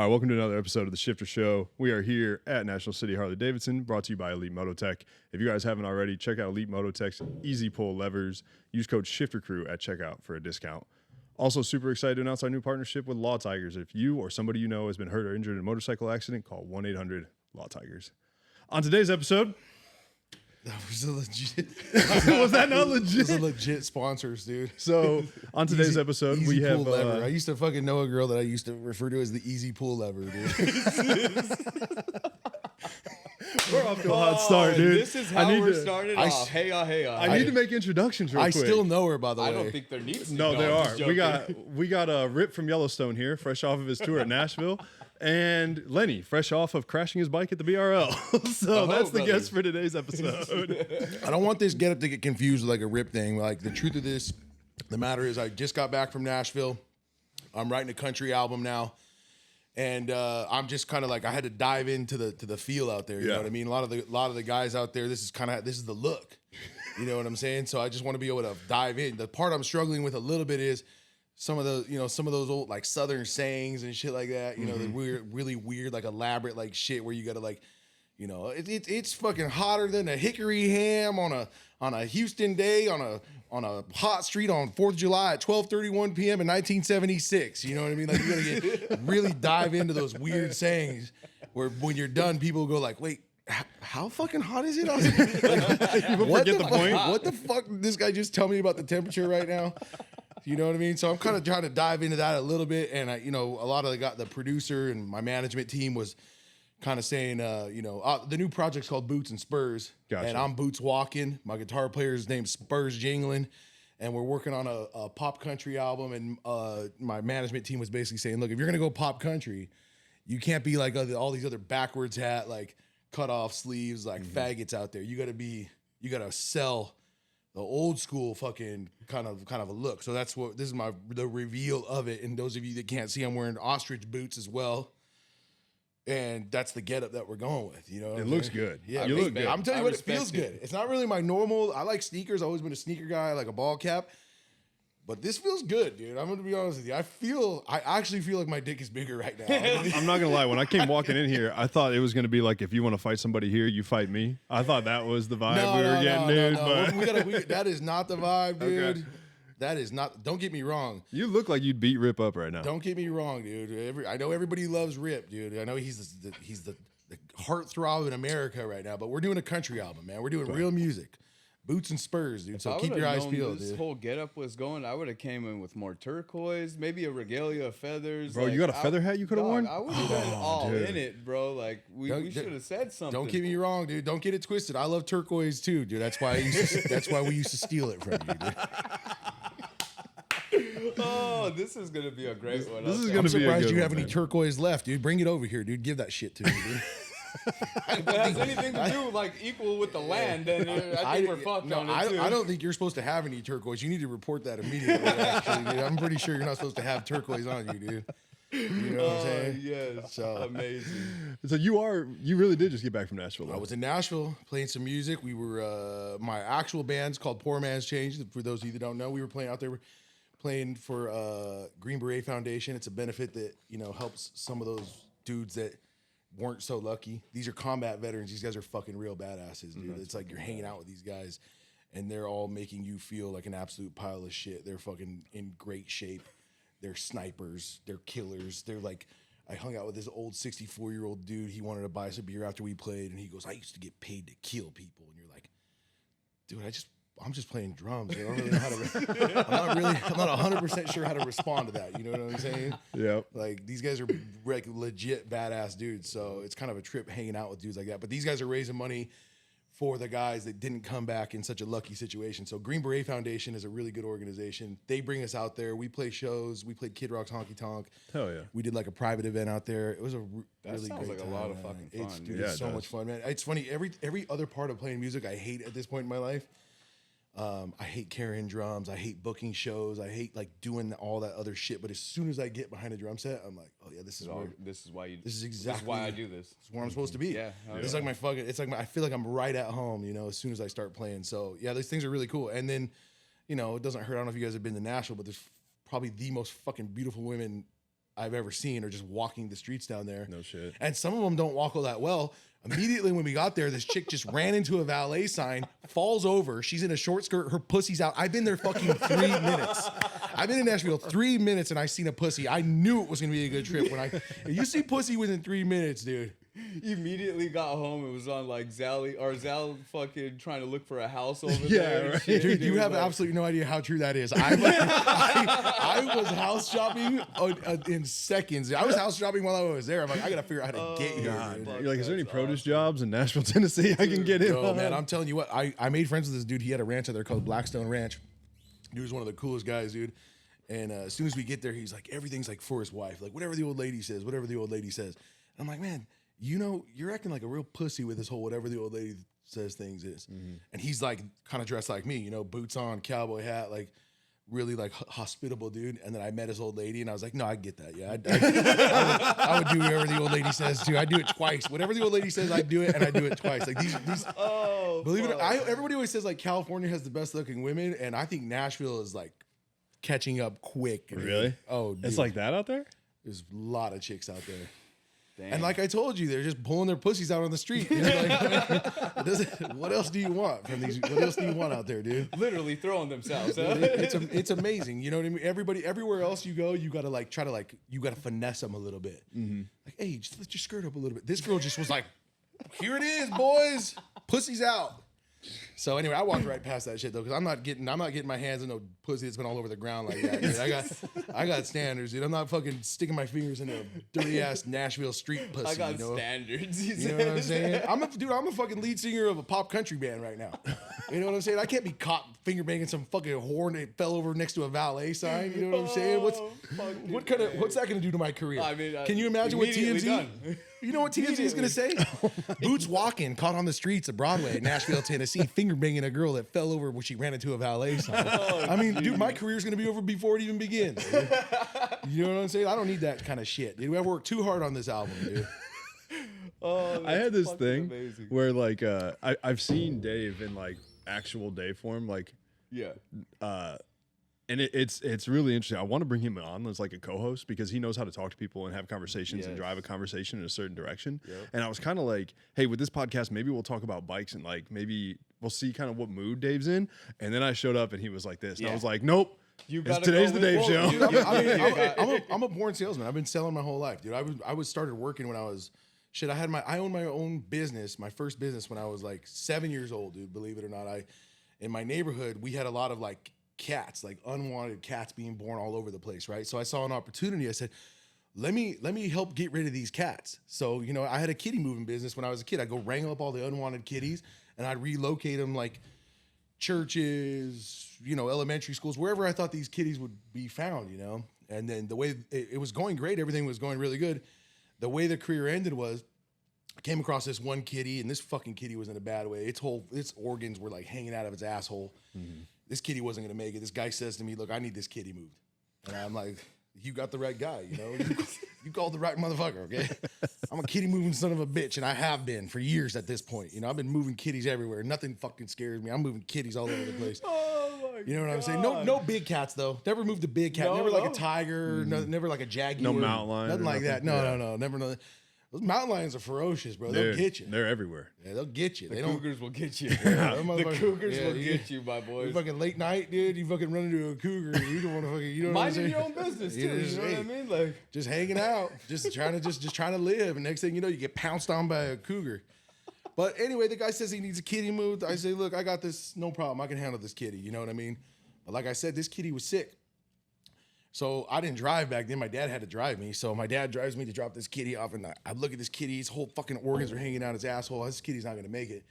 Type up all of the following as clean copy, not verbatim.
All right, welcome to another episode of the Shifter Show. We are here at National City Harley-Davidson, brought to you by Elite Mototech. If you guys haven't already, check out Elite Mototech's easy pull levers. Use code SHIFTERCREW at checkout for a discount. Also, super excited to announce our new partnership with Law Tigers. If you or somebody you know has been hurt or injured in a motorcycle accident, call 1-800-LAW-TIGERS. On today's episode... That was a legit. Was that not legit? Those are legit sponsors, dude. So on today's episode, we have lever. I used to fucking know a girl that I used to refer to as the easy pull lever, dude. We're off to a hot start, dude. This is how we're started off. Hey, I need to make introductions real quick. I still know her, by the way. I don't think there needs to. No, there are. We got a Rip from Yellowstone here, fresh off of his tour at Nashville. And Lenny, fresh off of crashing his bike at the BRL. So that's the guest for today's episode. I don't want this get up to get confused with like a Rip thing. Like the truth of this, the matter is I just got back from Nashville. I'm writing a country album now. And I'm just kind of like I had to dive into the feel out there. You know what I mean? A lot of the guys out there, this is the look. You know what I'm saying? So I just want to be able to dive in. The part I'm struggling with a little bit is some of those old like Southern sayings and shit like that. You know, the really weird, like elaborate like shit where you gotta like, you know, it's fucking hotter than a hickory ham on a Houston day on a hot street on 4th of July at 12:31 p.m. in 1976. You know what I mean? Like you gotta really dive into those weird sayings where when you're done, people go like, wait, how fucking hot is it? Like, what the point? What the fuck did this guy just tell me about the temperature right now? You know what I mean? So I'm kind of trying to dive into that a little bit. And a lot of the producer and my management team was kind of saying, the new project's called Boots and Spurs. Gotcha. And I'm Boots Walking. My guitar player's name's Spurs Jingling. And we're working on a pop country album. And my management team was basically saying, look, if you're going to go pop country, you can't be like all these other backwards hat, like cut off sleeves, like faggots out there. You got to sell the old school fucking kind of a look. So this is the reveal of it. And those of you that can't see, I'm wearing ostrich boots as well. And that's the getup that we're going with. You know, it looks good. Yeah, you look good. I'm telling you what, it feels good. It's not really my normal. I like sneakers. I've always been a sneaker guy. I like a ball cap. But this feels good, dude. I'm going to be honest with you. I actually feel like my dick is bigger right now. I'm not going to lie. When I came walking in here, I thought it was going to be like, if you want to fight somebody here, you fight me. I thought that was the vibe we were getting, dude. But that is not the vibe, dude. Okay. That is not. Don't get me wrong. You look like you'd beat Rip up right now. Don't get me wrong, dude. I know everybody loves Rip, dude. I know he's the heartthrob in America right now. But we're doing a country album, man. We're doing real music. Boots and Spurs, dude. So keep your eyes peeled, dude. This whole getup was going. I would have came in with more turquoise, maybe a regalia of feathers. Bro, you got a feather hat you could have worn? I would have been all in it, bro. Like we should have said something. Don't get me wrong, dude. Don't get it twisted. I love turquoise too, dude. That's why we used to steal it from you, dude. Oh, this is gonna be a great one. I'm surprised you have any turquoise left, dude. Bring it over here, dude. Give that shit to me, dude. If it has anything to do like equal with the land, then I think we're fucked on it too. I don't think you're supposed to have any turquoise. You need to report that immediately. Actually, dude. I'm pretty sure you're not supposed to have turquoise on you, dude. You know what I'm saying? Yes. So amazing. So you really did just get back from Nashville, though. I was in Nashville playing some music. We were my actual band's called Poor Man's Change. For those of you that don't know, we were playing out there. Playing for Green Beret Foundation. It's a benefit that helps some of those dudes that weren't so lucky. These are combat veterans. These guys are fucking real badasses, dude. It's like you're hanging out with these guys and they're all making you feel like an absolute pile of shit. They're fucking in great shape. They're snipers. They're killers. They're like, I hung out with this old 64-year-old dude. He wanted to buy us a beer after we played and he goes, I used to get paid to kill people. And you're like, dude, I'm just playing drums. I don't really know how to. I'm not 100% sure how to respond to that. You know what I'm saying? Yeah. Like these guys are like legit badass dudes. So it's kind of a trip hanging out with dudes like that. But these guys are raising money for the guys that didn't come back in such a lucky situation. So Green Beret Foundation is a really good organization. They bring us out there. We play shows. We played Kid Rock's Honky Tonk. Hell yeah. We did like a private event out there. It was a really sounds great like time, a lot of man. fucking fun. It's so much fun, man. It's funny. Every other part of playing music I hate at this point in my life. I hate carrying drums. I hate booking shows. I hate like doing all that other shit. But as soon as I get behind a drum set, I'm like, oh yeah, this is why I do this. This is where I'm supposed to be. Yeah. It's like my fucking. It's like I feel like I'm right at home. As soon as I start playing. So yeah, these things are really cool. And then, it doesn't hurt. I don't know if you guys have been to Nashville, but there's probably the most fucking beautiful women I've ever seen are just walking the streets down there. No shit. And some of them don't walk all that well. Immediately when we got there, this chick just ran into a valet sign, falls over. She's in a short skirt. Her pussy's out. I've been there fucking 3 minutes. I've been in Nashville 3 minutes and I seen a pussy. I knew it was going to be a good trip. If you see pussy within 3 minutes, dude. Immediately got home. It was on like Zally or Zal fucking trying to look for a house over Yeah, there. right. Shit. Dude, you have absolutely no idea how true that is. I was house shopping in seconds. I was house shopping while I was there. I'm like, I got to figure out how to get here. God, Dude. you're like, is there any produce jobs in Nashville, Tennessee I can get in? Oh, man, I'm telling you what. I made friends with this dude. He had a ranch out there called Blackstone Ranch. He was one of the coolest guys, dude. And as soon as we get there, he's like, everything's like for his wife. Like, whatever the old lady says, whatever the old lady says. And I'm like, man, you know, you're acting like a real pussy with this whole whatever the old lady says things is. Mm-hmm. And he's like kind of dressed like me, you know, boots on, cowboy hat, like really like hospitable dude. And then I met his old lady and I was like, no, I get that. Yeah, I would do whatever the old lady says too. I do it twice. Whatever the old lady says, I do it and I do it twice. Like these believe it or not, everybody always says like California has the best looking women. And I think Nashville is like catching up quick. Really? Oh, dude. It's like that out there? There's a lot of chicks out there. Damn. And like I told you, they're just pulling their pussies out on the street. You know, like, what else do you want from these? What else do you want out there, dude? Literally throwing themselves. Huh? It's amazing. You know what I mean? Everybody, everywhere else you go, you gotta like try to like you gotta finesse them a little bit. Mm-hmm. Like, hey, just lift your skirt up a little bit. This girl just was like, here it is, boys, pussy's out. So anyway, I walked right past that shit though, because I'm not getting my hands in no pussy that's been all over the ground like that. Dude. I got standards, dude. I'm not fucking sticking my fingers in a dirty ass Nashville street pussy. I got you know? standards. You know what I'm saying? I'm a fucking lead singer of a pop country band right now. You know what I'm saying? I can't be caught finger banging some fucking horn that fell over next to a valet sign. You know what I'm saying? What's that gonna do to my career? I mean, can you imagine what TMZ? done. You know what TMZ is gonna say? Boots walking, caught on the streets of Broadway, Nashville, Tennessee, finger banging a girl that fell over when she ran into a valet sign. I mean, dude, my career's gonna be over before it even begins. Dude. You know what I'm saying? I don't need that kind of shit, dude. I worked too hard on this album, dude. I had this thing amazing. where like I've seen Dave in like actual Dave form, like Yeah. and it's really interesting. I want to bring him on as like a co-host because he knows how to talk to people and have conversations and drive a conversation in a certain direction. Yep. And I was kind of like, hey, with this podcast, maybe we'll talk about bikes and like maybe we'll see kind of what mood Dave's in. And then I showed up and he was like this, and I was like, nope. Today's the Dave show. Dude, I'm a born salesman. I've been selling my whole life, dude. I was started working when I was shit. I owned my own business, my first business when I was like 7 years old, dude. Believe it or not, in my neighborhood we had a lot of like cats, like unwanted cats being born all over the place, right? So I saw an opportunity. I said, let me help get rid of these cats. So, you know, I had a kitty moving business when I was a kid. I'd go wrangle up all the unwanted kitties and I'd relocate them like churches, you know, elementary schools, wherever I thought these kitties would be found, you know? And then the way it was going great, everything was going really good. The way the career ended was I came across this one kitty, and this fucking kitty was in a bad way. Its organs were like hanging out of its asshole. Mm-hmm. This kitty wasn't gonna make it. This guy says to me, look, I need this kitty moved. And I'm like, you got the right guy, you know? You called the right motherfucker, okay? I'm a kitty moving son of a bitch, and I have been for years at this point. You know, I've been moving kitties everywhere. Nothing fucking scares me. I'm moving kitties all over the place. Oh my God. You know what I'm saying? No big cats, though. Never moved a big cat. Never like a tiger. Mm-hmm. Never like a jaguar. No mountain lion. Nothing like that. No. Never. Those mountain lions are ferocious, bro. They'll get you. They're everywhere. Yeah, they'll get you. The Cougars will get you. Yeah, the Cougars will get you, my boys. You fucking late night, dude. You fucking run into a cougar. You don't want to fucking. You know what I'm saying? Minding your own business too. You know what I mean? Like just hanging out, just trying to live. And next thing you know, you get pounced on by a cougar. But anyway, the guy says he needs a kitty moved. I say, look, I got this. No problem. I can handle this kitty. You know what I mean? But like I said, this kitty was sick. So I didn't drive back then. My dad had to drive me. So my dad drives me to drop this kitty off, and I look at this kitty. His whole fucking organs are hanging out his asshole. This kitty's not gonna make it.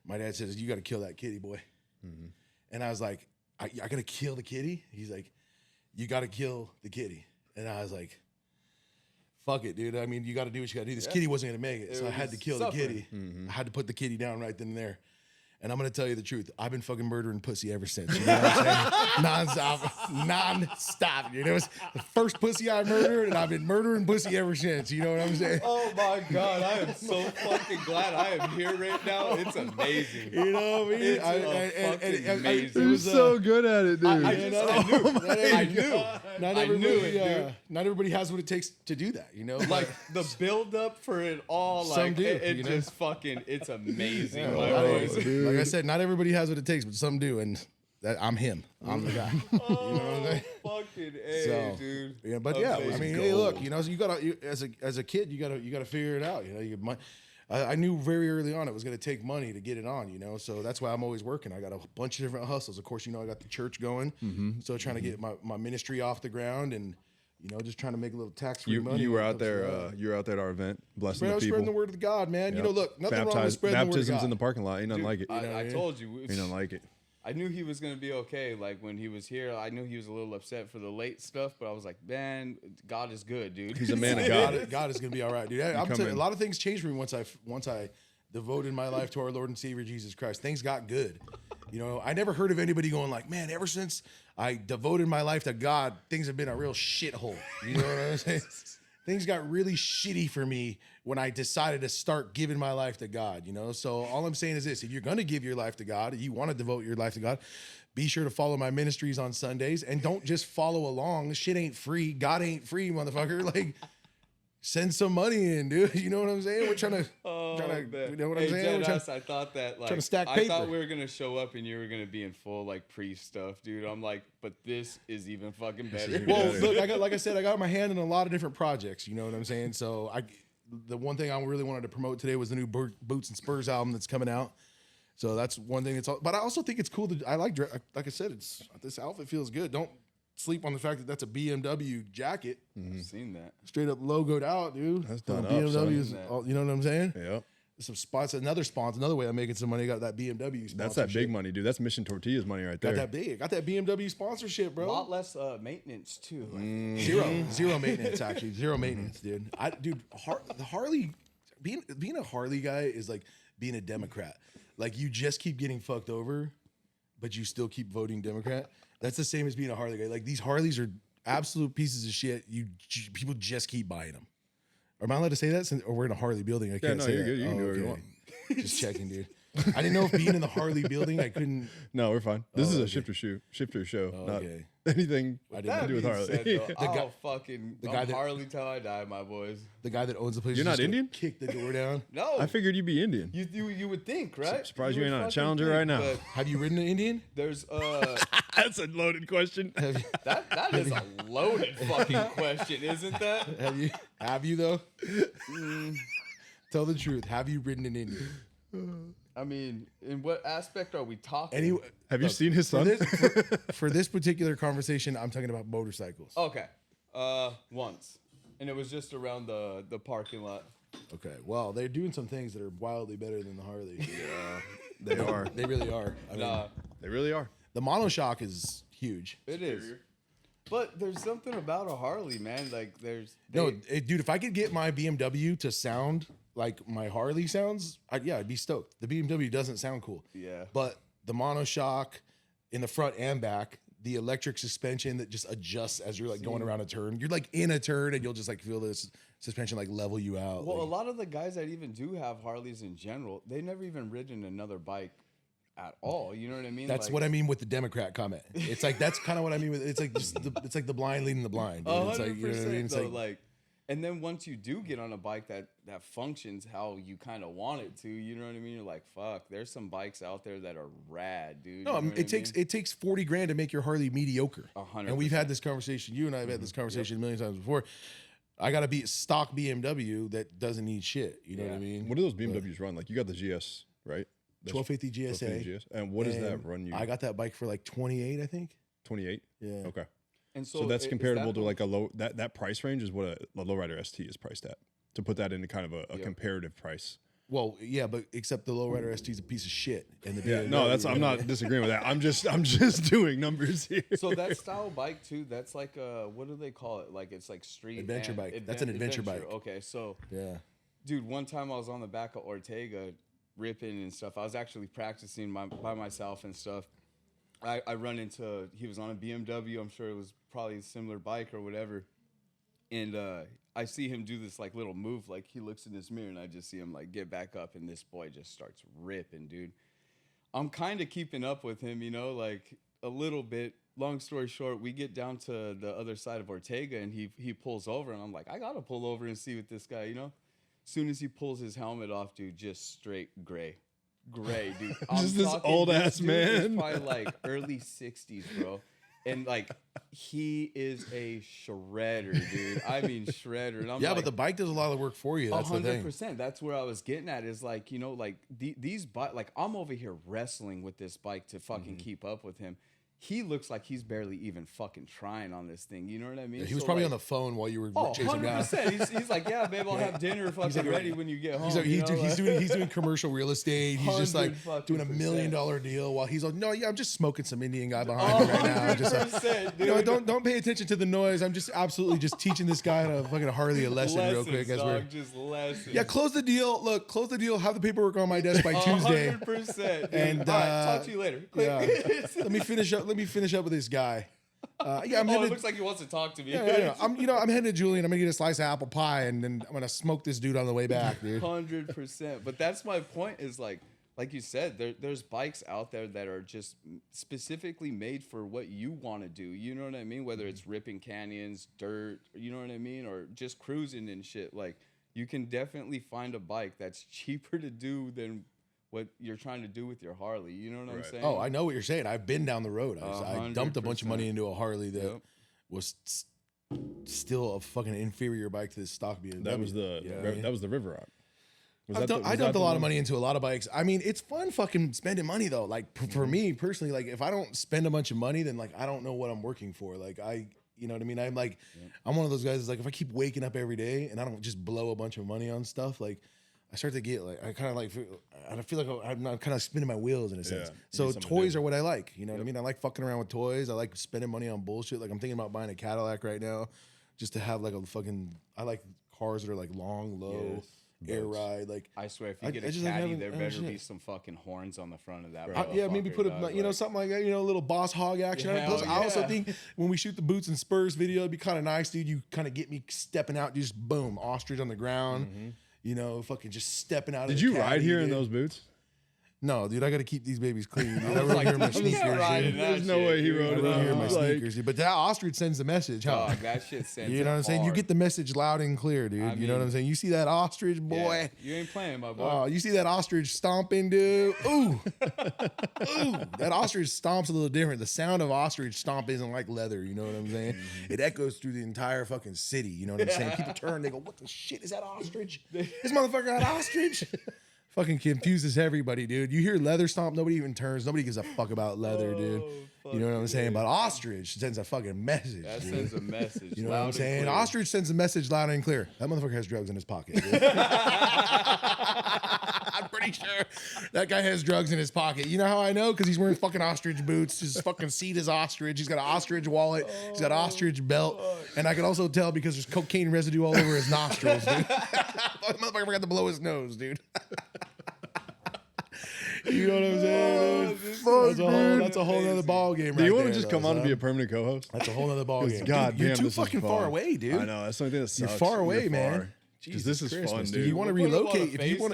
My dad says, "You got to kill that kitty, boy." Mm-hmm. And I was like, I got to kill the kitty? He's like, you got to kill the kitty. And I was like, fuck it, dude. I mean, you got to do what you got to do. This kitty wasn't gonna make it, so I had to kill the kitty. Mm-hmm. I had to put the kitty down right then and there. And I'm gonna tell you the truth. I've been fucking murdering pussy ever since. You know what I'm saying? Non-stop. You know, it's the first pussy I murdered, and I've been murdering pussy ever since. You know what I'm saying? Oh my God, I am so fucking glad I am here right now. It's amazing. You know what I mean? It's amazing. It was so good at it, dude. I knew. Not everybody has what it takes to do that. You know, Like the build up for it all, Some like do, it you know? just fucking, it's amazing. Yeah, my boys. like I said, not everybody has what it takes, but some do, and I'm him. I'm the guy. You know what I'm saying? Fucking A, So, dude. yeah, but yeah, I mean, hey, look, you know, so you gotta as a kid, you gotta figure it out. You know, I knew very early on it was gonna take money to get it on. You know, so that's why I'm always working. I got a bunch of different hustles. Of course, you know, I got the church going, so trying to get my ministry off the ground and. You know, just trying to make a little tax-free money. You were out there. You were out there at our event, blessing the people. Spreading the word of God, man. Yep. You know, look, nothing wrong with spreading the word of baptisms God. in the parking lot. Ain't nothing like it. I told you. Ain't nothing like it. I knew he was gonna be okay. Like when he was here, I knew he was a little upset for the late stuff, but I was like, man, God is good, dude. He's a man of God. God is gonna be all right, dude. I'm telling you, a lot of things changed for me once I devoted my life to our Lord and Savior Jesus Christ. Things got good. You know, I never heard of anybody going like, man, ever since I devoted my life to God, things have been a real shithole. You know what I'm saying? Things got really shitty for me when I decided to start giving my life to God, you know? So all I'm saying is this, if you're going to give your life to God, you want to devote your life to God, be sure to follow my ministries on Sundays and don't just follow along. This shit ain't free. God ain't free, motherfucker. Like, send some money in, dude. You know what I'm saying? We're trying to, you know what I'm saying? I thought that, like, trying to stack I paper. thought we were gonna show up and you were gonna be in full like priest stuff, dude. I'm like, but this is even fucking better. Well, look, like I said, I got my hand in a lot of different projects. You know what I'm saying? So the one thing I really wanted to promote today was the new Boots and Spurs album that's coming out. So that's one thing. But I also think it's cool that I like I said, this outfit feels good. Don't sleep on the fact that that's a BMW jacket. I've seen that. Straight up logoed out, dude. That's done up, BMW's, son. you know what I'm saying? Yep. Some spots, another way I'm making some money. I got that BMW sponsorship. That's that big money, dude. That's Mission Tortillas money right there. Got that BMW sponsorship, bro. A lot less maintenance too. Like, Zero maintenance, actually. Zero maintenance, dude. The Harley, being a Harley guy is like being a Democrat. Like, you just keep getting fucked over, but you still keep voting Democrat. That's the same as being a Harley guy. Like, these Harleys are absolute pieces of shit. People just keep buying them. Am I allowed to say that? Or we're in a Harley building. I can't say you're that. good. You can do whatever you okay. want. Just checking, dude. I didn't know if being in the Harley building, I couldn't. No, we're fine. This is a shifter show, not okay. anything I to didn't do with know. Harley. said, though, guy- I'm Harley till I die, my boys. The guy that owns the place. You're is not just gonna Indian? Kick the door down. No, I figured you'd be Indian. you would think, right? Surprised you would ain't on a fucking Challenger think, right now. but Have you ridden an Indian? There's That's a loaded question. that is a loaded fucking question, isn't that? Have you though? Tell the truth. Have you ridden an Indian? I mean, in what aspect are we talking? Anyway, Have you seen his son? for this particular conversation, I'm talking about motorcycles. Okay, once, and it was just around the parking lot. Okay. Well, they're doing some things that are wildly better than the Harley. They are. They really are. I mean, Nah, They really are. the monoshock is huge. it is. But there's something about a Harley, man. Like Dude, if I could get my BMW to sound like my Harley sounds, I'd be stoked. The BMW doesn't sound cool. Yeah. But the monoshock in the front and back, the electric suspension that just adjusts as you're like going around a turn. You're like in a turn and you'll just like feel this suspension like level you out. Well, like, a lot of the guys that even do have Harleys in general, they never even ridden another bike at all. You know what I mean? that's like, what I mean with the Democrat comment. It's like that's kind of what I mean with it's like just it's like the blind leading the blind. Dude. It's like, you know what I mean? It's though, like, and then once you do get on a bike that functions how you kind of want it to, you know what I mean? You're like, fuck, there's some bikes out there that are rad, dude. no, You know what it takes $40,000 to make your Harley mediocre. 100%. And we've had this conversation. You and I have had this conversation a million times before. I got a stock BMW that doesn't need shit. You know what I mean? What do those BMWs run? Like, you got the GS, right? That's 1250 GSA. 1250 GS. And what does that And run you? I got that bike for like 28, I think. 28? Yeah. Okay. And So that's comparable to like a low, that price range is what a lowrider ST is priced at. To put that into kind of a comparative price. Well, yeah, but except the lowrider ST is a piece of shit. And the Yeah, BMW, no, I'm not disagreeing with that. I'm just doing numbers here. So that style bike too, that's like what do they call it? Like it's like street Adventure and bike. That's an adventure bike. Okay, so Yeah. dude, one time I was on the back of Ortega ripping and stuff. I was actually practicing by myself and stuff. I run into, he was on a BMW. I'm sure it was probably a similar bike or whatever. And I see him do this like little move. Like he looks in his mirror and I just see him like get back up and this boy just starts ripping, dude. I'm kind of keeping up with him, you know, like a little bit. Long story short, we get down to the other side of Ortega and he pulls over and I'm like, I got to pull over and see what this guy, you know. As soon as he pulls his helmet off, dude, just straight gray, dude. Just this old ass man. He's probably like early 60s, bro. And like he is a shredder, dude. I mean shredder. And I'm but the bike does a lot of work for you. That's 100%. The thing. That's where I was getting at. Is like, you know, like these bike. Like I'm over here wrestling with this bike to fucking keep up with him. He looks like he's barely even fucking trying on this thing. You know what I mean? Yeah, he was probably on the phone while you were chasing him down. 100%. He's like, yeah, babe, I'll have dinner fucking ready when you get home. He's doing commercial real estate. He's just like doing $1 million deal while he's like, no, yeah, I'm just smoking some Indian guy behind me right now. Just like, you know, don't pay attention to the noise. I'm just absolutely just teaching this guy a fucking Harley a lesson real quick. Just lessons. Yeah, close the deal. Look, close the deal. Have the paperwork on my desk by Tuesday. 100%. And all right, talk to you later. Yeah. Let me finish up with this guy. I'm it looks like he wants to talk to me. Yeah. I'm heading to Julian. I'm gonna get a slice of apple pie, and then I'm gonna smoke this dude on the way back, dude. 100%. But that's my point. Is like you said, there's bikes out there that are just specifically made for what you want to do. You know what I mean? Whether it's ripping canyons, dirt, you know what I mean, or just cruising and shit. Like you can definitely find a bike that's cheaper to do than what you're trying to do with your Harley. You know what I'm saying? Oh, I know what you're saying. I've been down the road. I dumped a bunch of money into a Harley that was still a fucking inferior bike to this stock BMW. That was the River Rock. I dumped a lot of money into a lot of bikes. I mean, it's fun fucking spending money though. Like for me personally, like if I don't spend a bunch of money, then like I don't know what I'm working for. Like you know what I mean? I'm like, I'm one of those guys that's like, if I keep waking up every day and I don't just blow a bunch of money on stuff, like I start to get like, I feel like I'm not kind of spinning my wheels in a sense. So toys are what I like. You know what I mean? I like fucking around with toys. I like spending money on bullshit. Like I'm thinking about buying a Cadillac right now just to have like a fucking, I like cars that are like long, low, air ride. Like I swear, if you get a Caddy, there better be some fucking horns on the front of that. Maybe put something like that, you know, a little boss hog action. Plus, I also think when we shoot the Boots and Spurs video, it'd be kind of nice, dude. You kind of get me stepping out, just boom, ostrich on the ground. You know, fucking just stepping out. Did you ride here in those boots? No, dude, I got to keep these babies clean. Dude. I rode here in my sneakers. There's no way he rode it here in my sneakers. Dude. But that ostrich sends the message, huh? Dog, that shit sends. You know what I'm saying? You get the message loud and clear, dude. You know what I'm saying? You see that ostrich, boy? Yeah, you ain't playing, my boy. Oh, you see that ostrich stomping, dude? Ooh, ooh, that ostrich stomps a little different. The sound of ostrich stomp isn't like leather. You know what I'm saying? It echoes through the entire fucking city. You know what I'm saying? People turn, they go, "What the shit is that ostrich? This motherfucker got ostrich." Fucking confuses everybody, dude. You hear leather stomp, nobody even turns. Nobody gives a fuck about leather, dude. You know what I'm saying? But ostrich sends a fucking message. That sends a message. You know what I'm saying? Ostrich sends a message loud and clear. That motherfucker has drugs in his pocket. I'm pretty sure that guy has drugs in his pocket. You know how I know? Because he's wearing fucking ostrich boots. His fucking seat is ostrich. He's got an ostrich wallet. He's got an ostrich belt. And I can also tell because there's cocaine residue all over his nostrils, dude. That motherfucker forgot to blow his nose, dude. You know what I'm saying? That's a whole other ball game. Do you want to just come on and be a permanent co-host? That's a whole other ball game. God damn, you're too fucking far away, dude. I know. That's the only thing that sucks. You're far away, man. Because this is fun, dude. If you want to relocate, if you want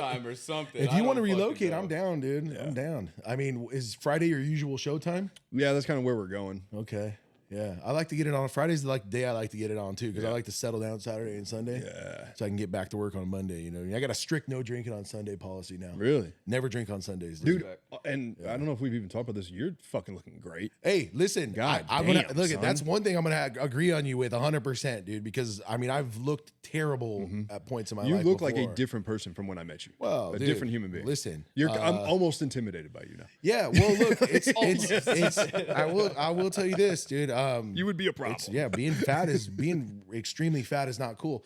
to relocate, I'm down, dude. Yeah. I'm down. I mean, is Friday your usual showtime? Yeah, that's kind of where we're going. Okay. Yeah, I like to get it on Fridays. Like the day I like to get it on too, because I like to settle down Saturday and Sunday. Yeah, so I can get back to work on Monday. You know, I got a strict no drinking on Sunday policy now. Really? Never drink on Sundays, dude. And I don't know if we've even talked about this. You're fucking looking great. Hey, listen, God, I'm gonna look at that's one thing I'm gonna agree on you with 100%, dude. Because I mean, I've looked terrible at points in my life. You look like a different person from when I met you. Well, a different human being. Listen, I'm almost intimidated by you now. Yeah. Well, look, it's I will tell you this, dude. You would be a problem. Being extremely fat is not cool.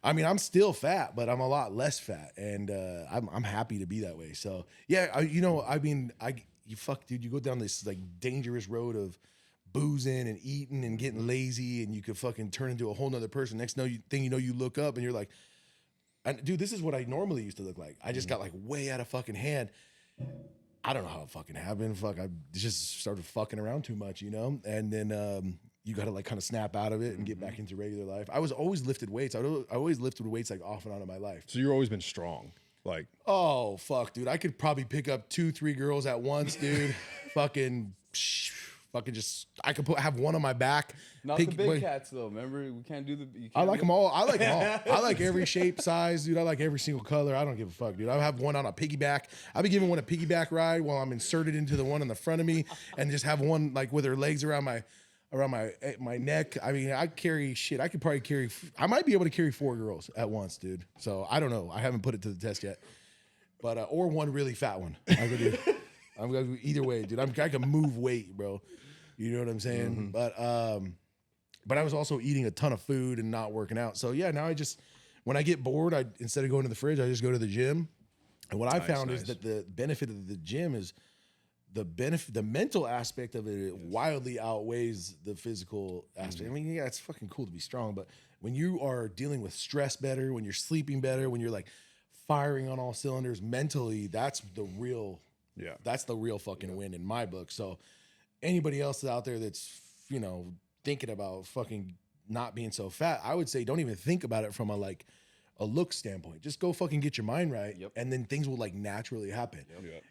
I mean, I'm still fat, but I'm a lot less fat, and I'm happy to be that way. So yeah, you go down this like dangerous road of boozing and eating and getting lazy, and you could fucking turn into a whole nother person. Next thing you know, you look up and you're like, And dude, this is what I normally used to look like. I just got like way out of fucking hand. I don't know how it fucking happened. Fuck, I just started fucking around too much, you know? And then you got to like kind of snap out of it and get back into regular life. I was always lifted weights. I always lifted weights like off and on in my life. So you've always been strong. Like, oh, fuck, dude. I could probably pick up 2-3 girls at once, dude. fucking just, I could have one on my back. Not the big cats, though. Remember, we can't do the... I like them all. I like them all. I like every shape, size, dude. I like every single color. I don't give a fuck, dude. I have one on a piggyback. I'll be giving one a piggyback ride while I'm inserted into the one in the front of me and just have one like with her legs around my neck. I mean, I carry shit. I could probably carry... I might be able to carry 4 girls at once, dude. So, I don't know. I haven't put it to the test yet. But, or one really fat one. I could do... I'm gonna do either way, dude. I can move weight, bro. You know what I'm saying? But I was also eating a ton of food and not working out. So yeah, now when I get bored, instead of going to the fridge, I just go to the gym. And what I found is that the benefit of the gym is the mental aspect of it wildly outweighs the physical aspect. I mean, yeah, it's fucking cool to be strong, but when you are dealing with stress better, when you're sleeping better, when you're like firing on all cylinders mentally, that's the real fucking win in my book. So anybody else out there that's, you know, thinking about fucking not being so fat, I would say don't even think about it from a look standpoint. Just go fucking get your mind right, and then things will like naturally happen.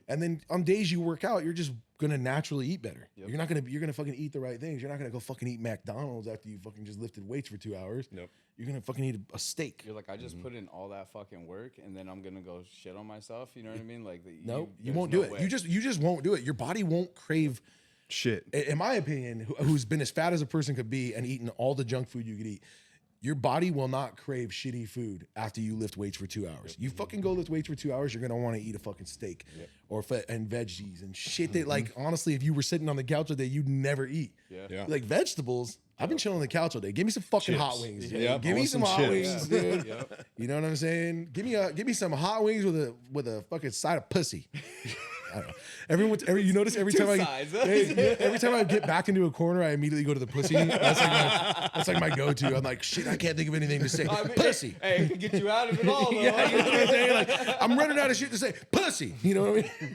And then on days you work out, you're just gonna naturally eat better. You're gonna fucking eat the right things. You're not gonna go fucking eat McDonald's after you fucking just lifted weights for 2 hours. You're gonna fucking eat a steak. You're like, I just put in all that fucking work, and then I'm gonna go shit on myself. You know what I mean? Like, you won't do it. You just won't do it. Your body won't crave shit. In my opinion, who's been as fat as a person could be and eaten all the junk food you could eat, your body will not crave shitty food after you lift weights for 2 hours. You fucking go lift weights for 2 hours, you're gonna want to eat a fucking steak and veggies and shit that, like, honestly, if you were sitting on the couch all day, you'd never eat. Like vegetables. I've been chilling on the couch all day. Give me some fucking hot wings. Dude. Give me some hot wings, dude. You know what I'm saying? Give me some hot wings with a fucking side of pussy. I don't know. You notice every time I get back into a corner, I immediately go to the pussy. That's like my go-to. I'm like, shit, I can't think of anything to say. Pussy. Hey, it can get you out of it all, though. You know what I'm saying? Like, I'm running out of shit to say. Pussy. You know what I mean?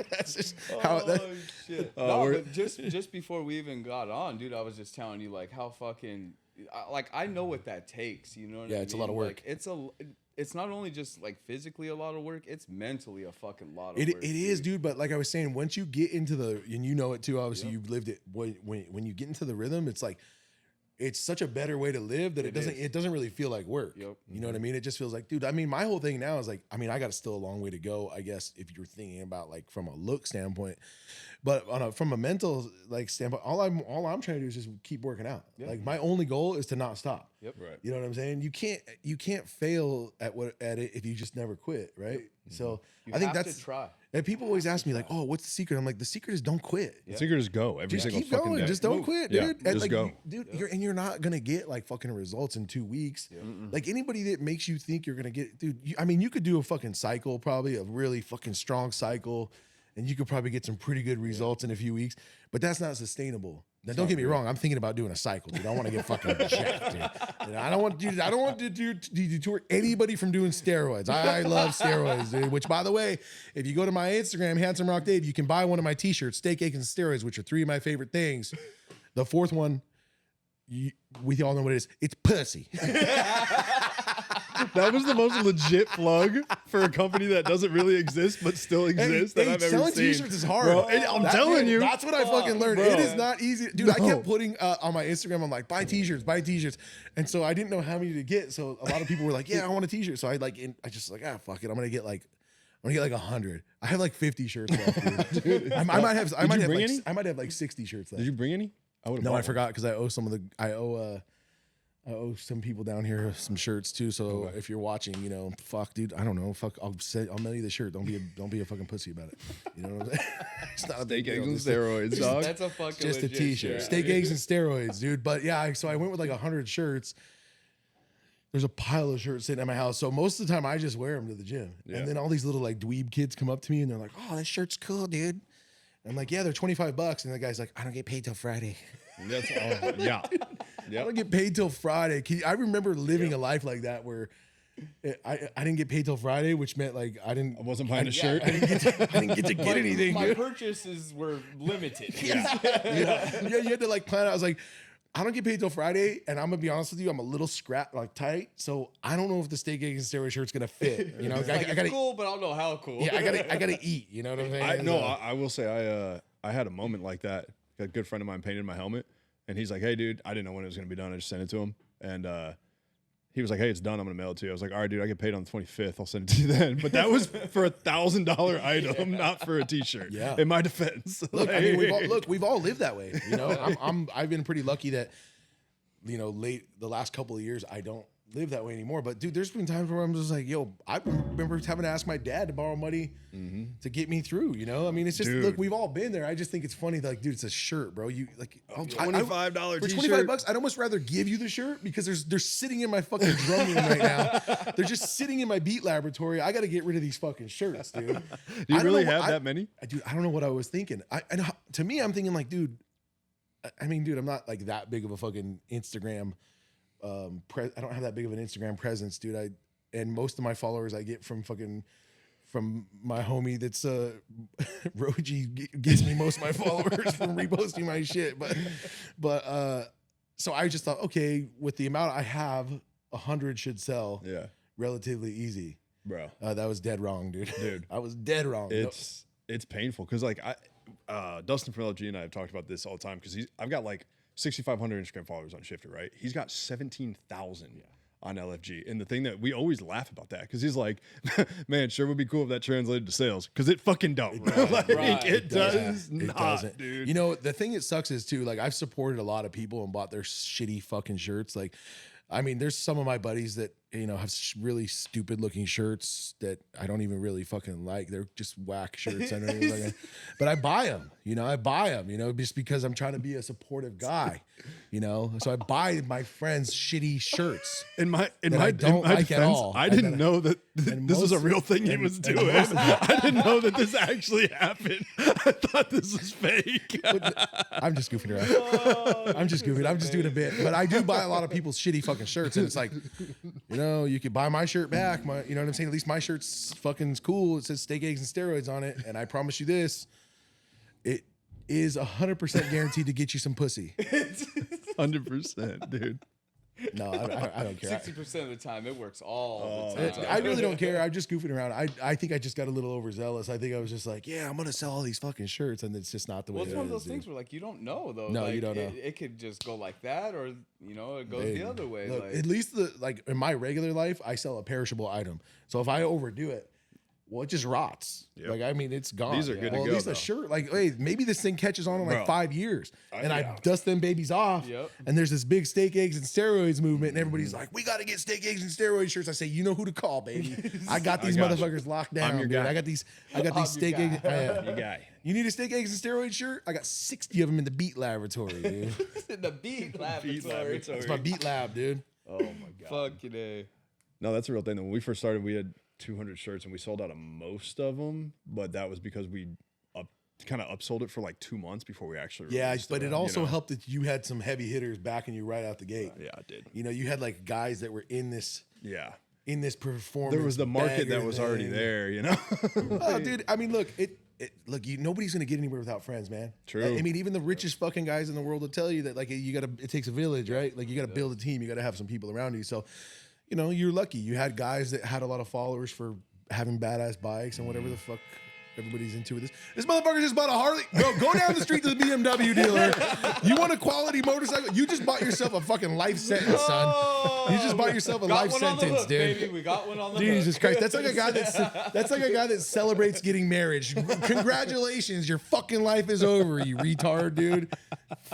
That's just how. Shit. But just before we even got on, dude, I was just telling you like how fucking I know what that takes. You know what I mean? Yeah, it's a lot of work. Like, it's not only just like physically a lot of work, it's mentally a fucking lot of work. It is, dude. But like I was saying, once you get into and you know it too, obviously you've lived it. When you get into the rhythm, it's like, it's such a better way to live that it doesn't really feel like work. You know what I mean? It just feels like, dude, I mean, my whole thing now is like, I mean, I got still a long way to go, I guess, if you're thinking about like from a look standpoint, but from a mental like standpoint, all I'm trying to do is just keep working out. Like my only goal is to not stop. Right. You know what I'm saying? You can't fail at it if you just never quit. Right. So I think that's to try. And people always ask me like, "Oh, what's the secret?" I'm like, "The secret is don't quit. The secret is go every just single keep fucking going. day. Just don't quit, dude. Just like, go, dude. You're not gonna get like fucking results in 2 weeks. Like anybody that makes you think you're gonna get, dude. I mean, you could do a fucking cycle, probably a really fucking strong cycle, and you could probably get some pretty good results in a few weeks. But that's not sustainable. Now, don't get me wrong. I'm thinking about doing a cycle, dude. I want to get fucking jacked, dude. You know, I don't want to deter anybody from doing steroids. I love steroids, dude. Which, by the way, if you go to my Instagram, Handsome Rock Dave, you can buy one of my T-shirts, Steak, Eggs, and Steroids, which are 3 of my favorite things. The 4th one, we all know what it is. It's pussy. That was the most legit plug for a company that doesn't really exist but still exists that I've ever selling seen. T-shirts is hard. Bro, I'm telling you. That's what I fucking learned. Bro. It is not easy. Dude, I kept putting on my Instagram, I'm like, buy T-shirts. And so I didn't know how many to get. So a lot of people were like, yeah, I want a T-shirt. So I just like, fuck it. I'm going to get like 100. I have like 50 shirts left, dude. I might have like 60 shirts left. Did you bring any? No, I forgot because I owe some people down here some shirts too. So if you're watching, you know, fuck, dude, I don't know. Fuck, I'll mail you the shirt. Don't be a fucking pussy about it. You know what I'm saying? It's not a Steak, big deal. eggs, and steroids, dog. That's a fucking Just a legit T-shirt. shirt. Steak, eggs, and steroids, dude. But yeah, so I went with like 100 shirts. There's a pile of shirts sitting at my house. So most of the time I just wear them to the gym. Yeah. And then all these little like dweeb kids come up to me and they're like, "Oh, that shirt's cool, dude." I'm like, "Yeah, they're $25." And the guy's like, "I don't get paid till Friday." That's all. Yeah. I don't get paid till Friday. I remember living a life like that where I didn't get paid till Friday, which meant like I wasn't buying a shirt. I didn't get to get anything, My dude. purchases were limited. Yeah, you had to like plan. I was like, I don't get paid till Friday, and I'm gonna be honest with you, I'm a little tight, so I don't know if the steak, eggs, and steroid shirt's gonna fit. You know, It's like, I gotta, it's cool, but I don't know how cool. yeah, I gotta eat. You know what I'm saying? I will say I had a moment like that. A good friend of mine painted my helmet, and he's like, "Hey, dude, I didn't know when it was gonna be done. I just sent it to him, and he was like, "Hey, it's done. I'm gonna mail it to you." I was like, "All right, dude, I get paid on the 25th. I'll send it to you then." But that was for $1,000 item, not for a T-shirt. Yeah. In my defense, Look, I mean, we've all lived that way. You know, I've been pretty lucky that, you know, the last couple of years I don't live that way anymore. But dude, there's been times where I'm just like, yo, I remember having to ask my dad to borrow money to get me through. You know, I mean, it's just Dude. look, we've all been there. I just think it's funny, like, dude, it's a shirt, bro. You like $25 for T-shirt. $25. I'd almost rather give you the shirt because they're sitting in my fucking drum room right now. They're just sitting in my beat laboratory. I got to get rid of these fucking shirts, dude. Do you really have that many? Dude, I don't know what I was thinking. To me, I'm thinking like, dude. I mean, dude, I'm not like that big of a fucking Instagram. I don't have that big of an Instagram presence, dude. And most of my followers I get from my homie that's Roji gives me most of my followers from reposting my shit. But so I just thought, okay, with the amount I have, 100 should sell. Yeah, relatively easy, bro. That was dead wrong, dude. I was dead wrong. It's painful because like Dustin from LG and I have talked about this all the time because I've got like 6,500 Instagram followers on Shifter, right? He's got 17,000 on LFG. And the thing that we always laugh about that because he's like, man, sure would be cool if that translated to sales because it fucking don't. It does not, doesn't. dude. You know, the thing that sucks is too, like I've supported a lot of people and bought their shitty fucking shirts. Like, I mean, there's some of my buddies that, you know, have really stupid looking shirts that I don't even really fucking like. They're just whack shirts. I don't even like but I buy them, you know, just because I'm trying to be a supportive guy, you know? So I buy my friends shitty shirts. In my don't like at defense, all. I didn't know that this was a real thing he was doing. I didn't know that this actually happened. I thought this was fake. I'm just goofing around. I'm just goofing. I'm just doing a bit. But I do buy a lot of people's shitty fucking shirts. And it's like, you know, you could buy my shirt back. You know what I'm saying? At least my shirt's fucking cool. It says steak, eggs, and steroids on it. And I promise you this, it is 100% guaranteed to get you some pussy. 100%, dude. No, I don't care. 60% of the time, it works all the time. I really don't care. I'm just goofing around. I think I just got a little overzealous. I think I was just like, yeah, I'm going to sell all these fucking shirts. And it's just not the way Well, it's one of those dude. things where, like, you don't know, though. No, like, you don't know. It could just go like that, or, you know, it goes the other way. Look, like, at least in my regular life, I sell a perishable item. So if I overdo it, well, it just rots. Yep. Like, I mean, it's gone. These are good to well, go, at least though. a shirt. Like, hey, maybe this thing catches on in like Bro. 5 years. And yeah. I dust them babies off. Yep. And there's this big steak, eggs, and steroids movement. And everybody's like, we got to get steak, eggs, and steroid shirts. I say, you know who to call, baby. I got these got you. motherfuckers locked down. I'm your dude. guy. I got these I'm steak, your eggs. guy. You guy. You need a steak, eggs, and steroid shirt? I got 60 of them in the beat laboratory, dude. the beat laboratory. It's my beat lab, dude. Oh my god. Fucking A. No, that's a real thing. When we first started, we had 200 shirts and we sold out of most of them, but that was because we kind of upsold it for like 2 months before we actually Yeah, released but them, it also you know? helped that you had some heavy hitters backing you right out the gate. Yeah, it did. You know, you had like guys that were in this performance. There was the market that bagger was already thing. there, you know? Oh, dude, I mean, look, nobody's gonna get anywhere without friends, man. True. I mean, even the richest fucking guys in the world will tell you that, like, it takes a village, right? Like, you gotta build a team. You gotta have some people around you. So, you know, you're lucky. You had guys that had a lot of followers for having badass bikes and whatever the fuck everybody's into with this. This motherfucker just bought a Harley. Bro, go down the street to the BMW dealer. You want a quality motorcycle? You just bought yourself a fucking life sentence, son. You just bought yourself a Got life one on the sentence, hook, dude. baby. We got one on the Jesus hook. Christ, that's like a guy that celebrates getting married. Congratulations, your fucking life is over, you retard, dude.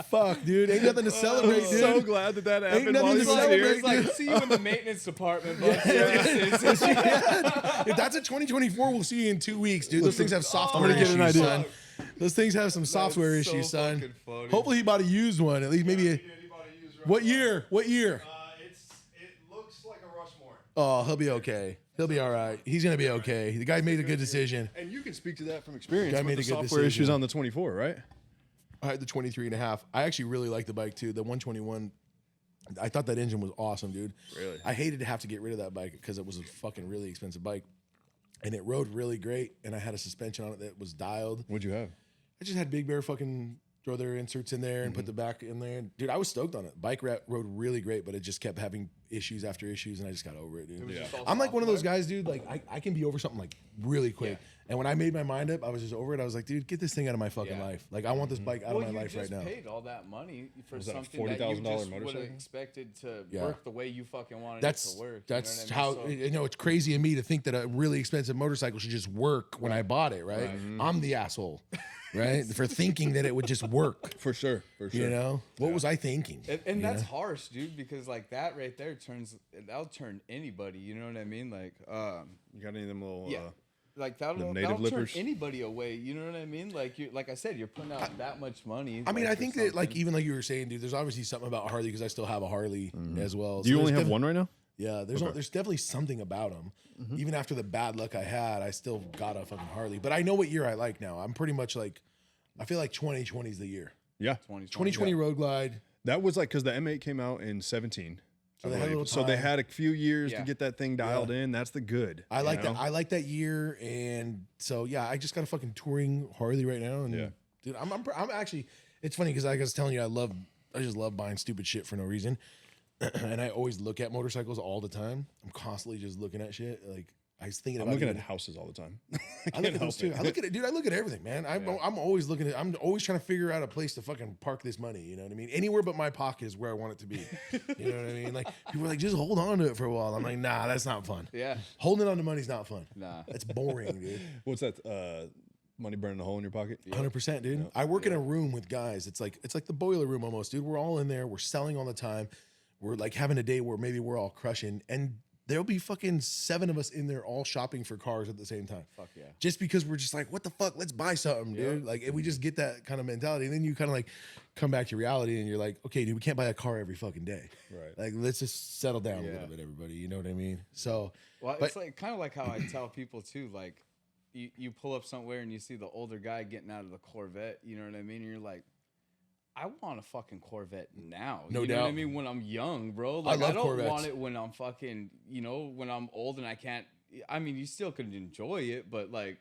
Fuck, dude, ain't nothing to celebrate, dude. So glad that happened nothing while to he was celebrate, here. It's like, see you in the maintenance department, bud. Services. If that's a 2024, we'll see you in 2 weeks, dude. Those things have software gonna get an issues, idea. son. Those things have some software so issues, son. fucking funny. Hopefully he bought a used one, at least maybe. What year? What year? It looks like a Rushmore. Oh, he'll be okay. He'll be all right. He's gonna be okay. The guy made a good decision. And you can speak to that from experience Guy with made the a good software decision. issues on the 24, right? I had the 23.5. I actually really like the bike too. The 121 I thought that engine was awesome, dude. Really? I hated to have to get rid of that bike because it was a fucking really expensive bike. And it rode really great. And I had a suspension on it that was dialed. What'd you have? I just had Big Bear fucking throw their inserts in there and put the back in there. Dude, I was stoked on it. Bike rode really great, but it just kept having issues after issues, and I just got over it, dude. was just all I'm like one of those software? guys, dude. Like I can be over something like really quick. Yeah. And when I made my mind up, I was just over it. I was like, dude, get this thing out of my fucking Yeah. life. Like I want this bike out of my you life right just now. paid all that money for Was that a something that you $40,000 just would have motorcycle? expected to Yeah. work the way you fucking wanted That's it to work. that's you know how what I mean? you know it's crazy in me to think that a really expensive motorcycle should just work when I bought it, right? I'm the asshole, right? For thinking that it would just work. For sure. You know? What was I thinking? And that's harsh, dude, because like that right there that'll turn anybody. You know what I mean? Like, You got any of them little? yeah. Like that'll native turn lippers? anybody away. You know what I mean? Like like I said, you're putting out that much money. I mean, like, I for think that like something. even like you were saying, dude, there's obviously something about Harley because I still have a Harley as well. Do you So only there's have one right now? Yeah, there's definitely something about them. Even after the bad luck I had, I still got a fucking Harley. But I know what year I like now. I'm pretty much like, I feel like 2020 is the year. Yeah. 2020 Road Glide. That was like because the M8 came out in 17. So they had a little So they time. had a few years to Yeah. get that thing dialed in. That's the good. I like you know? that. I like that year, and so yeah, I just got a fucking touring Harley right now, and Yeah. dude, I'm actually. It's funny because I was telling you, I just love buying stupid shit for no reason, and I always look at motorcycles all the time. I'm constantly just looking at shit. Like I was thinking I'm about looking even- at houses all the time. I look at those too. I look at it, dude. I look at everything, man. I'm always looking at. I'm always trying to figure out a place to fucking park this money. You know what I mean? Anywhere but my pocket is where I want it to be. You know what I mean? Like people are like, just hold on to it for a while. I'm like, nah, that's not fun. Yeah. Holding on to money's not fun. Nah. That's boring, dude. What's that? Money burning a hole in your pocket? 100%, dude. I work in a room with guys. It's like the boiler room almost, dude. We're all in there. We're selling all the time. We're like having a day where maybe we're all crushing, and there'll be fucking 7 of us in there all shopping for cars at the same time. Fuck yeah. Just because we're just like, what the fuck? Let's buy something, dude. Like, and we just get that kind of mentality. And then you kind of like come back to reality and you're like, okay, dude, we can't buy a car every fucking day. Right. Like, let's just settle down a Yeah. little bit, everybody. You know what I mean? So, Well, but- it's like kind of like how I tell people too. Like, you pull up somewhere and you see the older guy getting out of the Corvette. You know what I mean? And you're like, I want a fucking Corvette now. No you know what I doubt. mean? When I'm young, bro. Like, love I don't Corvettes. want it when I'm fucking, when I'm old and I can't. I mean, you still could enjoy it, but like,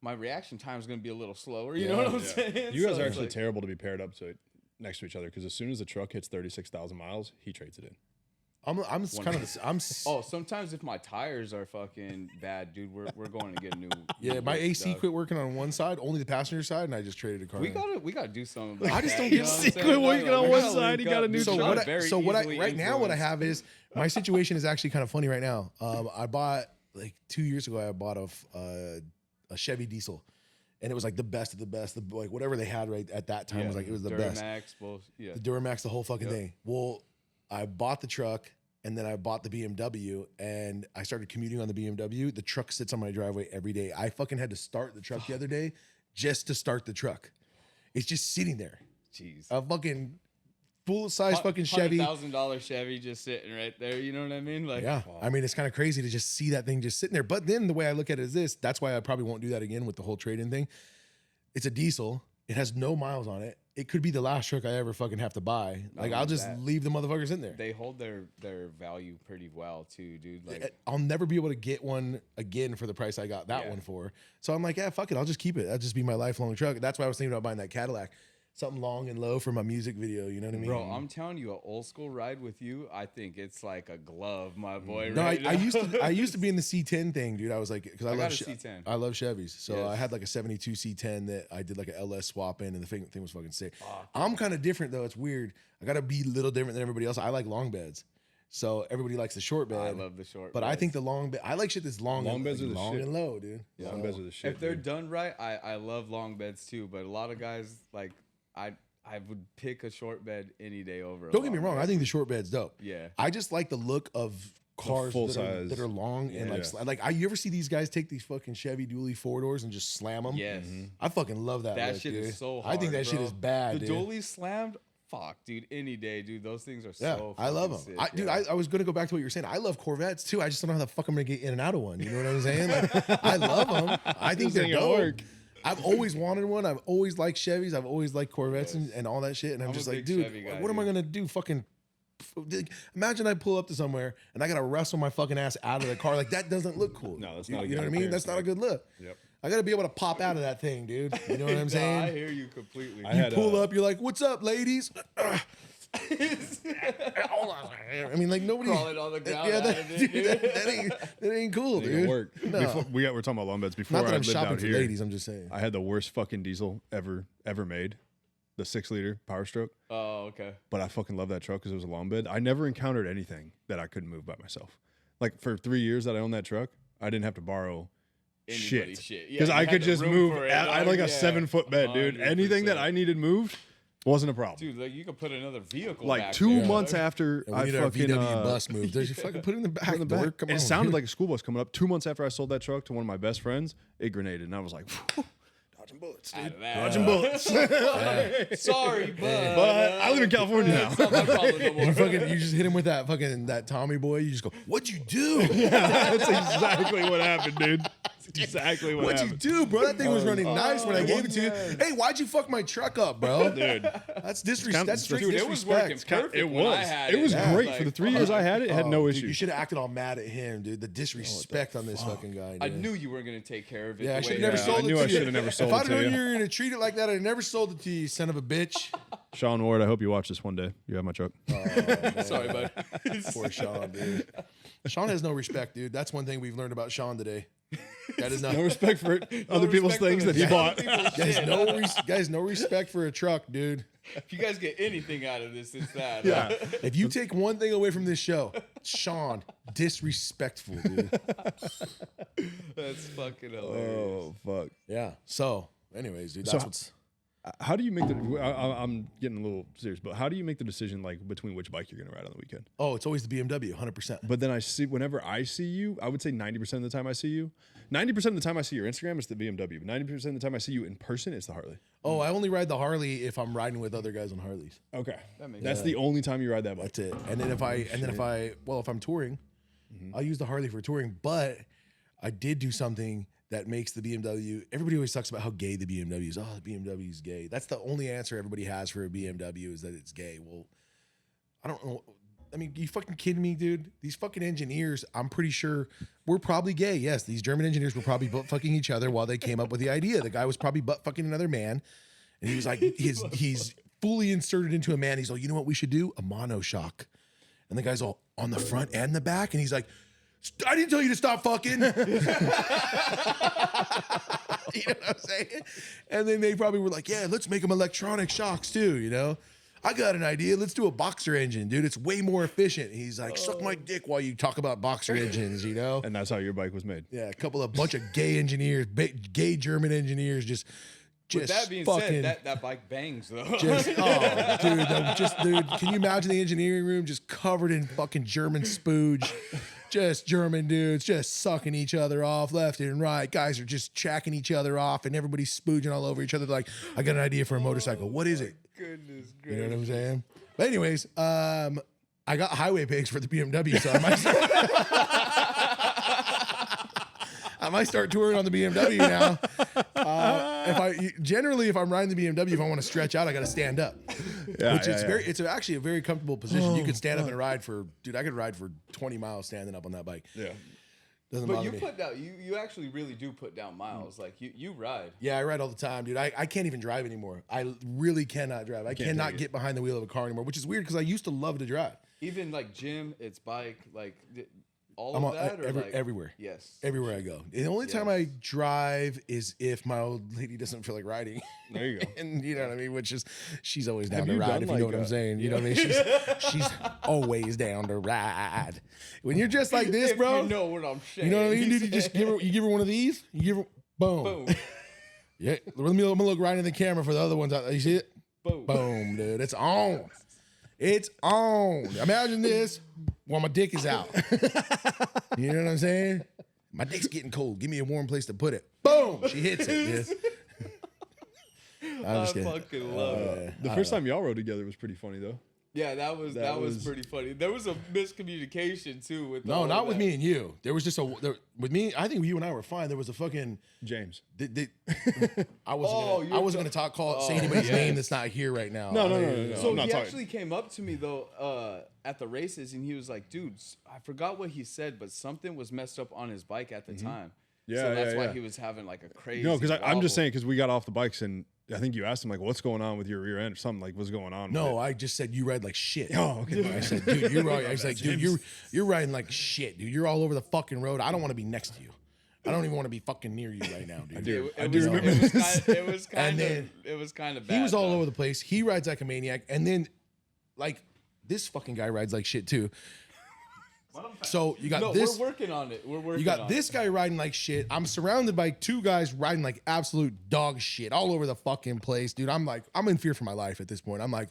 my reaction time is gonna be a little slower. You know what I'm saying? You guys So are it's actually like- terrible to be paired up to next to each other because as soon as the truck hits 36,000 miles, he trades it in. I'm kind of the, Oh, sometimes if my tires are fucking bad, dude, we're going to get a new. yeah, my new AC stuff. quit working on one side, only the passenger side, and I just traded a car. We in. gotta do something. About I just that, don't you get know what I'm sick saying? with working Like, on we one gotta side, link he got a up, new dude. So I'm what? very What I easily right now what I influenced. have is my situation is actually kind of funny right now. I bought like 2 years ago. I bought a Chevy diesel, and it was like the best of the best. Like whatever they had right at that time was like it was the best. Duramax, both, yeah. The Duramax, the whole fucking thing. Well, I bought the truck. And then I bought the BMW and I started commuting on the BMW. The truck sits on my driveway every day. I fucking had to start the truck the other day just to start the truck. It's just sitting there. Jeez. A fucking full size fucking Chevy. $100,000 Chevy just sitting right there. You know what I mean? Like, Yeah. I mean, it's kind of crazy to just see that thing just sitting there. But then the way I look at it is this. That's why I probably won't do that again with the whole trade-in thing. It's a diesel. It has no miles on it. It could be the last truck I ever fucking have to buy. Like, only I'll just that, leave the motherfuckers in there. they hold their value pretty well too, dude. Like, I'll never be able to get one again for the price I got that Yeah. one for. So I'm like, yeah, fuck it. I'll just keep it. That'll just be my lifelong truck. That's why I was thinking about buying that Cadillac. Something long and low for my music video. You know what I mean? bro, I'm telling you, an old school ride with you, I think it's like a glove, my boy. No, right I now. used to be in the C10 thing, dude. I was like, because I got love a C10. I love Chevys, so Yes. I had like a '72 C10 that I did like a LS swap in, and the thing was fucking sick. I'm kind of different though. It's weird. I gotta be a little different than everybody else. I like long beds, so everybody likes the short bed. I love the short. but I beds. think the long bed. I like shit that's long. Long and, beds like, are the long shit. and low, dude. Long So- beds are the shit. if they're dude. done right, I love long beds too. But a lot of guys like I would pick a short bed any day over. a Don't get me long wrong. bed. I think the short bed's dope. Yeah. I just like the look of cars full that size. are long and like Yeah. like you ever see these guys take these fucking Chevy dually 4-doors and just slam them? Yes. I fucking love that. That look, shit dude. is so hard. I think that shit bro. is bad, The dude. dually slammed, fuck, dude. Any day, dude. Those things are Yeah, so. I love them. fucking sick, Dude, yeah. I was gonna go back to what you were saying. I love Corvettes too. I just don't know how the fuck I'm gonna get in and out of one. You know what I'm saying? Like, I love them. I think This they're ain't gonna dope. work. I've always wanted one. I've always liked Chevys. I've always liked Corvettes and all that shit. And I'm I'm just a like, big dude, Chevy guy, what am I dude. gonna do? Fucking Imagine I pull up to somewhere and I gotta wrestle my fucking ass out of the car. Like that doesn't look cool. No, that's not a You know good what I mean? appearance, That's not a good look. Yep. I gotta be able to pop out of that thing, dude. You know what I'm saying? I hear you completely. I You had, pull up, you're like, "What's up, ladies?" I mean, like nobody. Crawling on the ground. Yeah, out that, of it, dude, that ain't cool, It dude. didn't work. No. Before, we're talking about long beds. Before Not that I I'm lived shopping out for here, ladies. I'm just saying. I had the worst fucking diesel ever made, the 6-liter Power Stroke. Oh, okay. But I fucking love that truck because it was a long bed. I never encountered anything that I couldn't move by myself. Like for 3 years that I owned that truck, I didn't have to borrow Anybody's shit Yeah, because you I had could the just room move. for it, I had like a 7-foot bed, dude. Anything that 100%. I needed moved wasn't a problem. Dude, like you could put another vehicle. Like back 2 there, months dog. after We I need our fucking VW bus moved. Did you fucking put it in the back? in the door? back. Come It on, sounded dude. like a school bus coming up. 2 months after I sold that truck to one of my best friends, it grenaded, and I was like, "Phew, dodging bullets, Out dude. of that. Dodging bullets. Sorry, but But I live in California now. It's not my problem no more. You just hit him with that Tommy boy. You just go, "What'd you do? That's exactly what happened, dude. That's exactly what What'd you happened. do, bro? That thing was running nice when I it gave it to you. wasn't Hey, why'd you fuck my truck up, bro? Dude, That's disrespect. That's strict Dude, it was working disrespect. perfect. it when I was. had It was Yeah. great Like, for the 3 years I had it. It had no Dude, issue. you should have acted all mad at him, dude. The disrespect on this fucking guy. I dude. knew you weren't gonna take care of it. Yeah, I the should way have never you- sold I it knew to I you. should have never sold If it I'd to known you. you were gonna treat it like that, I'd never sold it to you, son of a bitch. Sean Ward, I hope you watch this one day. You have my truck. Sorry, bud. Poor Sean, dude. Sean has no respect, dude. That's one thing we've learned about Sean today. That is not. No respect for other people's respect for things the that he bought. Guys, no respect for a truck, dude. If you guys get anything out of this, it's that. Yeah. If you take one thing away from this show, Sean, disrespectful, dude. That's fucking hilarious. Oh fuck. Yeah. So, anyways, dude, So that's what's. How do you make the? I'm getting a little serious, but how do you make the decision like between which bike you're gonna ride on the weekend? Oh, it's always the BMW, 100%. But then I see whenever I see you, I would say 90% of the time I see you. 90% of the time I see your Instagram, it's the BMW. But 90% of the time I see you in person, it's the Harley. Oh, I only ride the Harley if I'm riding with other guys on Harleys. Okay, makes that's the only time you ride that bike. That's it. And then if I'm touring, I'll use the Harley for touring. But I did do something that makes the BMW. Everybody always talks about how gay the BMW is. Oh, the BMW is gay. That's the only answer everybody has for a BMW is that it's gay. Well, I don't know. I mean, you fucking kidding me, dude? These fucking engineers, I'm pretty sure were probably gay. Yes, these German engineers were probably butt fucking each other while they came up with the idea. The guy was probably butt fucking another man, and he was like, he's fully inserted into a man. He's like, you know what we should do? A monoshock. And the guy's all on the front and the back, and he's like, I didn't tell you to stop fucking. You know what I'm saying? And then they probably were like, yeah, let's make them electronic shocks too, you know? I got an idea. Let's do a boxer engine, dude. It's way more efficient. He's like, suck my dick while you talk about boxer engines, you know? And that's how your bike was made. Yeah, a bunch of gay engineers, gay German engineers just With that being fucking, said, that bike bangs though. dude, can you imagine the engineering room just covered in fucking German spooge? Just German dudes just sucking each other off left and right. Guys are just chacking each other off and everybody's spooging all over each other. They're like, I got an idea for a motorcycle. What is it? Goodness gracious. You know what I'm saying? But anyways, I got highway pigs for the BMW, so I might start touring on the BMW now. If I'm riding the BMW, if I want to stretch out, I got to stand up. It's actually a very comfortable position. You can stand up and ride I could ride for 20 miles standing up on that bike. Yeah. Doesn't But bother you me. put down, you actually really do put down miles. Like you ride. Yeah, I ride all the time, dude. I can't even drive anymore. I really cannot drive. I cannot take it. get behind the wheel of a car anymore, which is weird because I used to love to drive. Even like gym, it's bike, like all I'm of that, or like everywhere. Yes. Everywhere I go. The only time I drive is if my old lady doesn't feel like riding. There you go. And you know what I mean? Which is, she's always down Have to you ride, done if you know like what I'm saying. You know what I mean? She's always down to ride. When you're just like this, If bro. you know what I'm saying. You know what I mean, dude? You just give her one of these. You give her, boom. Boom. Yeah, let me look right in the camera for the other ones. You see it? Boom. Boom, dude. It's on. It's on. Imagine this while my dick is out. You know what I'm saying? My dick's getting cold. Give me a warm place to put it. Boom. She hits it. Dude. I'm I just kidding. fucking love it. The first time y'all rode together was pretty funny though. Yeah, that was pretty funny. There was a miscommunication too with No, not with me and you. There was just with me. I think you and I were fine. There was a fucking James. I wasn't gonna say anybody's name that's not here right now. No. So he actually came up to me though at the races, and he was like, "Dude, I forgot what he said, but something was messed up on his bike at the time." Yeah, so that's why yeah. he was having like a crazy. No, because I'm wobble. just saying because we got off the bikes and I think you asked him like, "What's going on with your rear end?" or something like, "What's going on?" No, with I just said you ride like shit. Oh, okay. I said, dude, you're right. I was like, dude, you're riding like shit, dude. You're all over the fucking road. I don't want to be next to you. I don't even want to be fucking near you right now, dude. I do remember this. It was kind of bad. He was all though. over the place. He rides like a maniac, and then like this fucking guy rides like shit too. So you got this. We're working on it. You got this guy riding like shit. I'm surrounded by two guys riding like absolute dog shit all over the fucking place, dude. I'm in fear for my life at this point. I'm like,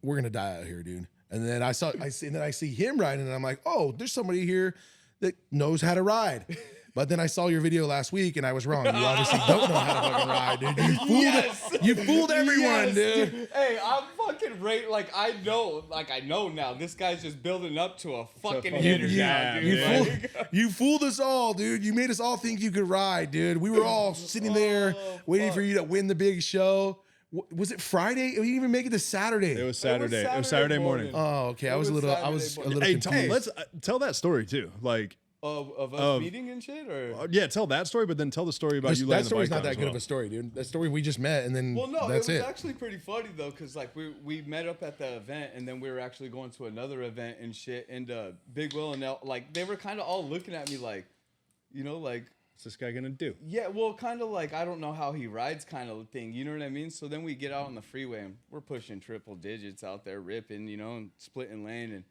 we're gonna die out here, dude. And then I see him riding, and I'm like, oh, there's somebody here that knows how to ride. But then I saw your video last week, and I was wrong. You obviously don't know how to fucking ride, dude. You fooled everyone, dude. Hey, I'm fucking right. Like I know now. This guy's just building up to a fucking hitter now, dude. You fooled us all, dude. You made us all think you could ride, dude. We were all sitting there waiting for you to win the big show. Was it Friday? We didn't even make it to Saturday. It was Saturday. It was Saturday morning. Oh, okay. I was a little Hey, confused. let's tell that story too. Like. Of us meeting and shit, or yeah, tell that story, but then tell the story about you laying that the bike story's not down that as good well. of a story, dude. That story we just met, and then that's it it. was actually pretty funny though, because like we met up at the event, and then we were actually going to another event and shit, and Big Will and like they were kind of all looking at me like, you know, like what's this guy gonna do? Yeah, well, kind of like I don't know how he rides, kind of thing. You know what I mean? So then we get out on the freeway and we're pushing triple digits out there, ripping, you know, and splitting lane, and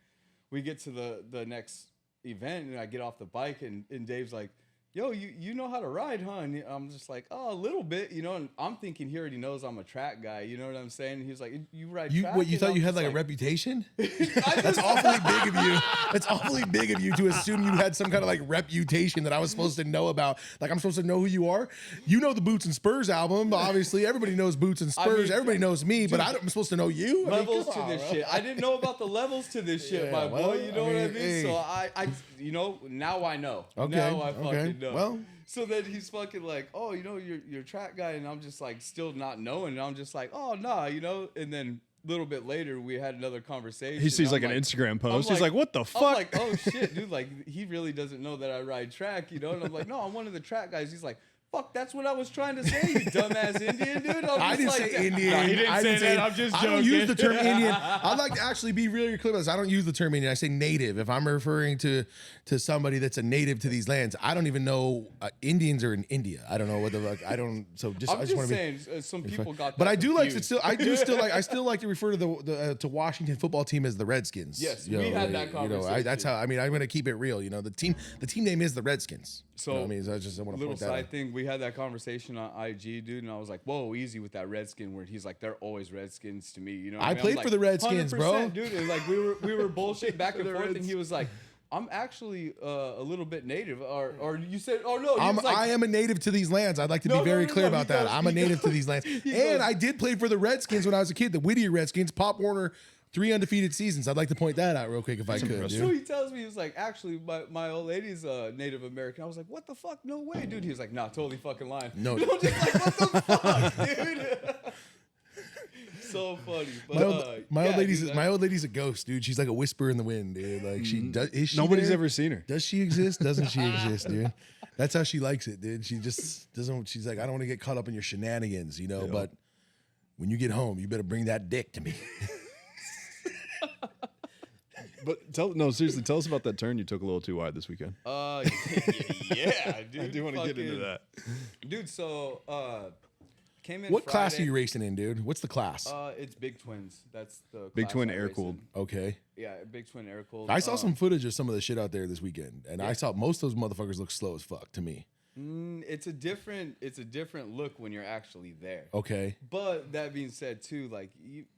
we get to the next event, and I get off the bike, and Dave's like, yo, you know how to ride, huh? And I'm just like, oh, a little bit, you know, and I'm thinking he already knows I'm a track guy, you know what I'm saying? And he's like, you ride track? What, you thought And you I'm had just like a reputation? That's awfully big of you. That's awfully big of you to assume you had some kind of like reputation that I was supposed to know about. Like I'm supposed to know who you are. You know the Boots and Spurs album, obviously. Everybody knows Boots and Spurs. Everybody knows me, but I'm supposed to know you? Levels to this shit. I didn't know about the levels to this shit, my boy. You know what I mean? hey. So I, you know, now I know. Okay, Now I fucking know. well. So then he's fucking like, oh, you know, you're a track guy, and I'm just like still not knowing. And I'm just like, oh, nah, you know. And then a little bit later, we had another conversation. He sees like an Instagram post. He's like, what the fuck? I'm like, oh shit, dude. Like he really doesn't know that I ride track, you know. And I'm like, no, I'm one of the track guys. He's like, fuck, that's what I was trying to say, you dumbass Indian, dude. I didn't say Indian. No, he didn't I say didn't that. say, I'm just I joking. don't use the term Indian. I'd like to actually be really clear about this. I don't use the term Indian. I say native. If I'm referring to somebody that's a native to these lands, I don't even know Indians are in India. I don't know what the fuck. I don't. So just I'm I just want to saying some people got that. But I do like to confused. still. I still like to refer to the to Washington football team as the Redskins. Yes, You we know, had that conversation. that's how. I mean, I'm going to keep it real. You know, the team name is the Redskins. So you know what I mean, so I just want to little point that side out. thing, we had that conversation on IG, dude, and I was like, whoa, easy with that Redskin word. He's like, they're always Redskins to me, you know what I mean? played I'm for the Redskins, 100%, bro. dude. And like we were bullshit back and forth, and he was like, I'm actually a little bit native, or you said, oh no, he was like, I am a native to these lands. I'd like to be very clear about that. I'm a native to these lands, and I did play for the Redskins when I was a kid, the Whittier Redskins, Pop Warner. 3 undefeated seasons. I'd like to point that out real quick if I could. So he tells me, he was like, actually, my old lady's Native American. I was like, what the fuck? No way, dude. He was like, nah, totally fucking lying. No. I'm just like, what the fuck, dude? So funny. But, my old lady's a ghost, dude. She's like a whisper in the wind, dude. Like she does. Is she Nobody's there? ever seen her. Does she exist? Doesn't she exist, dude? That's how she likes it, dude. She just doesn't. She's like, I don't want to get caught up in your shenanigans, you know. But when you get home, you better bring that dick to me. But seriously, tell us about that turn you took a little too wide this weekend. Yeah, dude. I do want to get into that. Dude, so came in What class Friday. are you racing in, dude? What's the class? It's Big Twins. That's the Big class Twin I air race cooled. in. Okay. Yeah, Big Twin air cooled. I saw some footage of some of the shit out there this weekend, and I saw most of those motherfuckers look slow as fuck to me. It's a different look when you're actually there. Okay. But that being said, too, like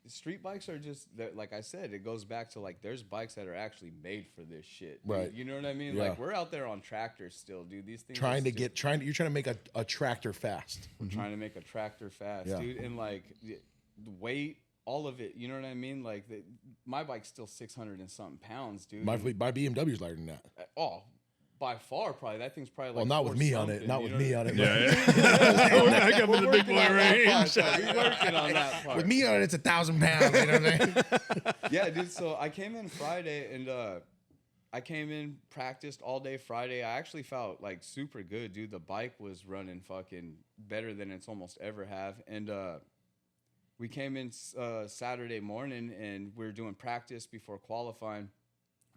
street bikes are just like I said, it goes back to like there's bikes that are actually made for this shit. Dude. Right. You know what I mean? Yeah. Like we're out there on tractors still, dude. These things You're trying to make a tractor fast. We're trying to make a tractor fast, Yeah. dude, and like the weight, all of it. You know what I mean? Like my bike's still 600 and something pounds, dude. My BMW's lighter than that. Oh, by far, probably. That thing's probably like. Well, not with me on it. Not with me on it. Yeah, yeah. We're back up in the big boy range. We're working on that part. With me on it, it's 1,000 pounds. You know what I mean? Yeah, dude. So I came in Friday and I came in, practiced all day Friday. I actually felt like super good, dude. The bike was running fucking better than it's almost ever have. And we came in Saturday morning and we were doing practice before qualifying.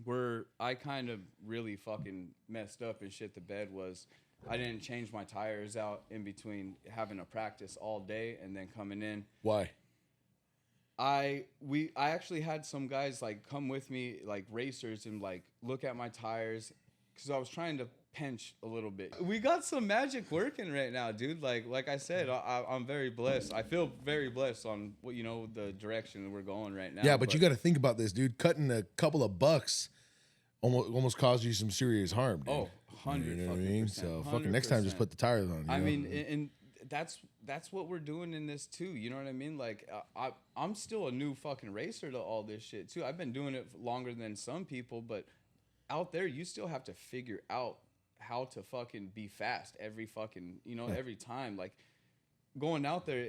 Where I kind of really fucking messed up and shit the bed was I didn't change my tires out in between having a practice all day and then coming in. Why? I actually had some guys like come with me, like racers, and like look at my tires because I was trying to pinch a little bit. We got some magic working right now, dude. Like I said, I'm very blessed. I feel very blessed on what the direction that we're going right now. Yeah, but you got to think about this, dude. Cutting a couple of bucks almost caused you some serious harm, dude. Oh, 100. You know what I mean? So 100%. fucking next time, just put the tires on. I mean, and that's what we're doing in this too. You know what I mean? Like I'm still a new fucking racer to all this shit too. I've been doing it longer than some people, but out there you still have to figure out how to fucking be fast every fucking every time. Like going out there,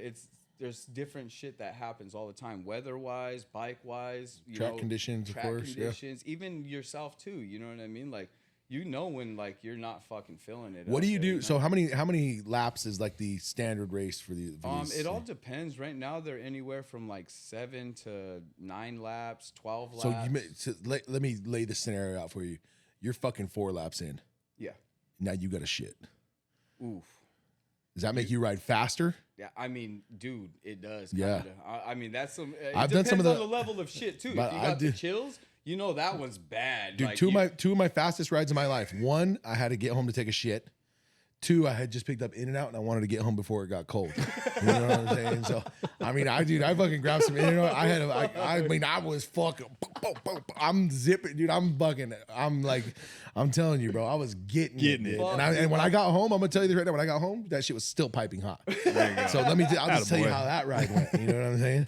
there's different shit that happens all the time, weather wise, bike wise, track conditions, of course, conditions, even yourself too. You know what I mean? Like when like you're not fucking feeling it. What do you do? You know? So how many laps is like the standard race for these? It all depends. Right now they're anywhere from like 7 to 9 laps, 12 laps. So let me lay this scenario out for you. You're fucking 4 laps in. Yeah. Now you got to shit. Oof. Does that make you ride faster? Yeah, I mean, dude, it does. Yeah. I mean, that's some. I've done some of the on the level of shit too. If you But got the chills, that one's bad. Dude, like, two of my fastest rides of my life. One, I had to get home to take a shit. 2, I had just picked up In-N-Out and I wanted to get home before it got cold. You know what I'm saying? So, I mean, I fucking grabbed some In-N-Out. I was fucking, I'm zipping, dude. I'm bucking. I'm telling you, bro, I was getting it. And when I got home, I'm gonna tell you this right now. When I got home, that shit was still piping hot. So I'll just tell you how that ride went. You know what I'm saying?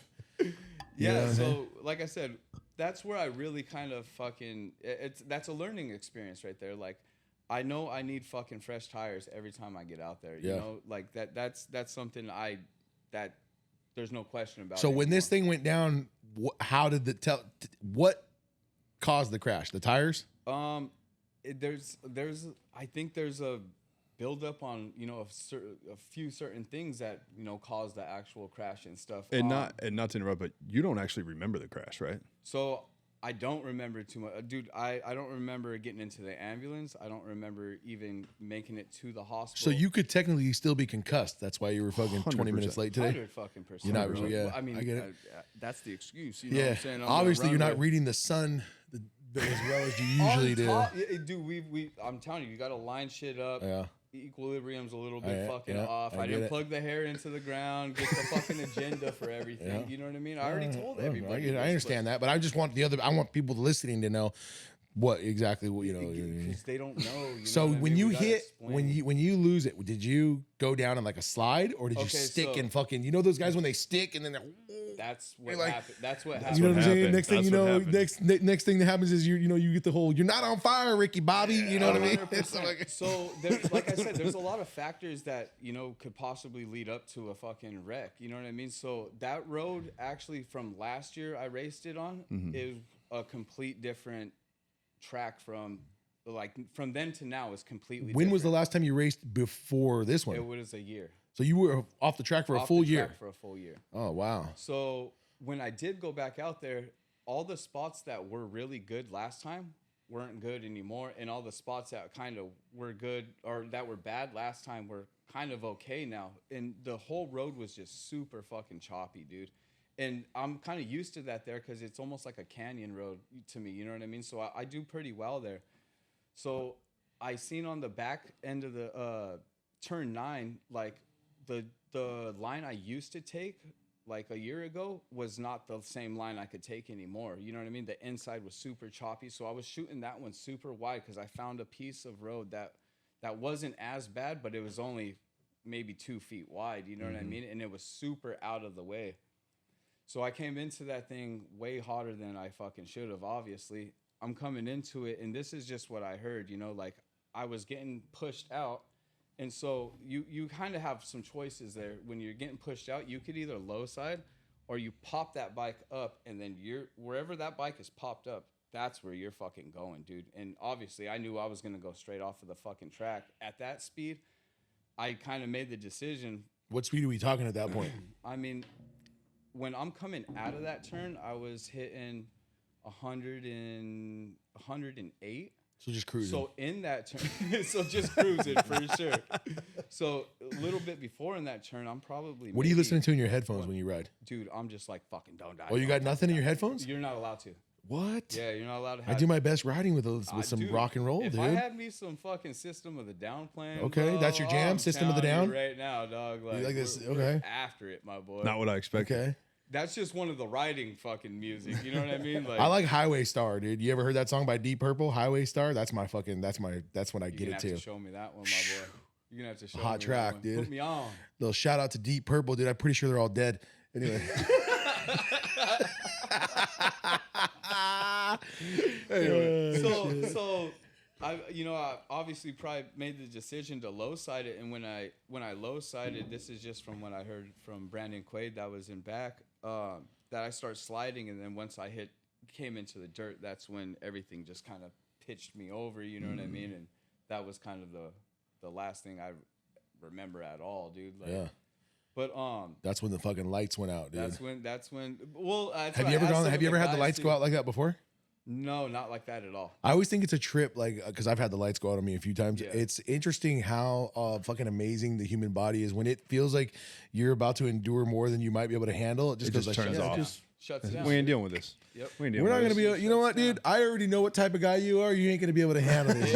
Yeah. So, like I said, that's where I really kind of fucking. That's a learning experience right there. Like, I know I need fucking fresh tires every time I get out there. You know, like that's something that there's no question about. So when this thing went down, how did what caused the crash? The tires? There's I think there's a buildup on a few certain things that cause the actual crash and stuff. And not to interrupt, but you don't actually remember the crash, right? So I don't remember too much, dude. I don't remember getting into the ambulance. I don't remember even making it to the hospital. So you could technically still be concussed. That's why you were fucking 20 minutes late today. 100%. You're not really. Yeah, I mean, I get it. that's the excuse. You know what I'm saying? Obviously, you're not reading the sun as well as you usually do. Dude, I'm telling you got to line shit up. Yeah. Equilibrium's a little bit fucking off. I didn't plug the hair into the ground, get the fucking agenda for everything. Yeah. You know what I mean? I already told everybody. I understand that, but I just want I want people listening to know what exactly because they don't know. So when you hit, when you lose it, did you go down in like a slide or did you stick and fucking? You know those guys when they stick and then that's what happened. That's what happened. You know what I'm saying? Next thing you know, next thing that happens is you get the whole you're not on fire, Ricky Bobby. You know what I mean? So like I said, there's a lot of factors that could possibly lead up to a fucking wreck. You know what I mean? So that road actually from last year I raced it on is a complete different track from then to now is completely When different. was the last time you raced before this one? It was a year. So you were off the track for a full year? For a full year. Oh, wow. So when I did go back out there, all the spots that were really good last time weren't good anymore. And all the spots that kind of were good or that were bad last time were kind of okay now. And the whole road was just super fucking choppy, dude. And I'm kind of used to that there because it's almost like a canyon road to me. You know what I mean? So I do pretty well there. So I seen on the back end of the turn 9, like the line I used to take like a year ago was not the same line I could take anymore. You know what I mean? The inside was super choppy. So I was shooting that one super wide because I found a piece of road that wasn't as bad, but it was only maybe 2 feet wide. You know what I mean? And it was super out of the way. So I came into that thing way hotter than I fucking should have, obviously. I'm coming into it, and this is just what I heard, you know, like I was getting pushed out. And so you kind of have some choices there. When you're getting pushed out, you could either low side or you pop that bike up, and then you're wherever that bike is popped up, that's where you're fucking going, dude. And obviously I knew I was going to go straight off of the fucking track. At that speed, I kind of made the decision. What speed are we talking at that point? I mean, when I'm coming out of that turn, I was hitting 108. So just cruising. So in that turn, so just cruising for sure. So a little bit before in that turn, I'm probably. What are you listening to in your headphones when you ride? Dude, I'm just like fucking don't die. Oh, you got nothing in your headphones? You're not allowed to. What? Yeah, you're not allowed to. I do my best riding with those, with some dude, rock and roll, if dude. I had me some fucking System of the Down playing, Okay, bro, that's your jam? I'm System of the telling you Down? right now, dog. Like, You like this? we're Okay. after it, my boy. Not what I expected. Okay. That's just one of the riding fucking music. You know what I mean? Like, I like Highway Star, dude. You ever heard that song by Deep Purple, Highway Star? That's when I get you're it gonna have too. to show me that one, my boy. You're gonna have to show Hot me track, that one. dude. Put me on. Little shout out to Deep Purple, dude. I'm pretty sure they're all dead. Anyway. So I obviously probably made the decision to low side it, and when I low sided, this is just from what I heard from Brandon Quaid that was in back, that I start sliding, and then once I came into the dirt, that's when everything just kind of pitched me over. You know what I mean? And that was kind of the last thing I remember at all, dude. Like, Yeah. But That's when the fucking lights went out, dude. that's when. Well, that's Have what you I ever asked gone? some Have of you ever had the guys lights too. go out like that before? No, not like that at all. I always think it's a trip, like, because I've had the lights go out on me a few times. Yeah. It's interesting how fucking amazing the human body is when it feels like you're about to endure more than you might be able to handle. It just It goes just like, turns yeah, off. just- Shuts down. We ain't dealing with this. Yep. We ain't dealing we're not with gonna this. be. You know what, dude? I already know what type of guy you are. You ain't gonna be able to handle this.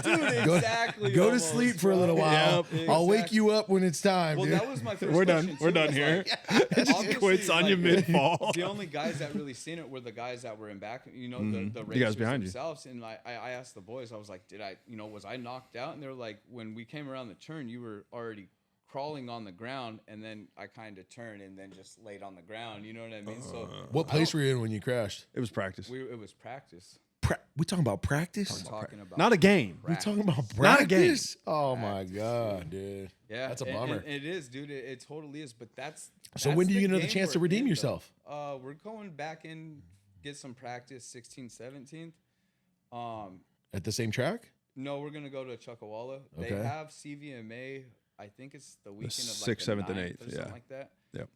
Dude. Go, Exactly. go to almost, sleep for a little bro. while. Yep, I'll wake exactly. you up when it's time, Well, dude. that was my first We're question, done. We're too, done was here. like, It just obviously, quits on you like, mid-fall. The only guys that really seen it were the guys that were in back, the The racers guys behind you. themselves. And like, I asked the boys, I was like, was I knocked out? And they were like, when we came around the turn, you were already crawling on the ground, and then I kind of turned and then just laid on the ground. You know what I mean? So What place were you in when you crashed? It was practice. it was practice. We talking about practice? We're talking about Not a game. We talking about Not a game. practice? Oh my god, dude. Yeah, That's a and- bummer. and it is, dude. It totally is. But that's So when do you the get another game chance to we're redeem in, yourself? though. We're going back in, get some practice, 16th, 17th. At the same track? No, we're gonna go to Chuckawalla. Okay. They have CVMA. I think it's the weekend of 6th, like the 7th, and 9th 8th, or something yeah. like that. Yep.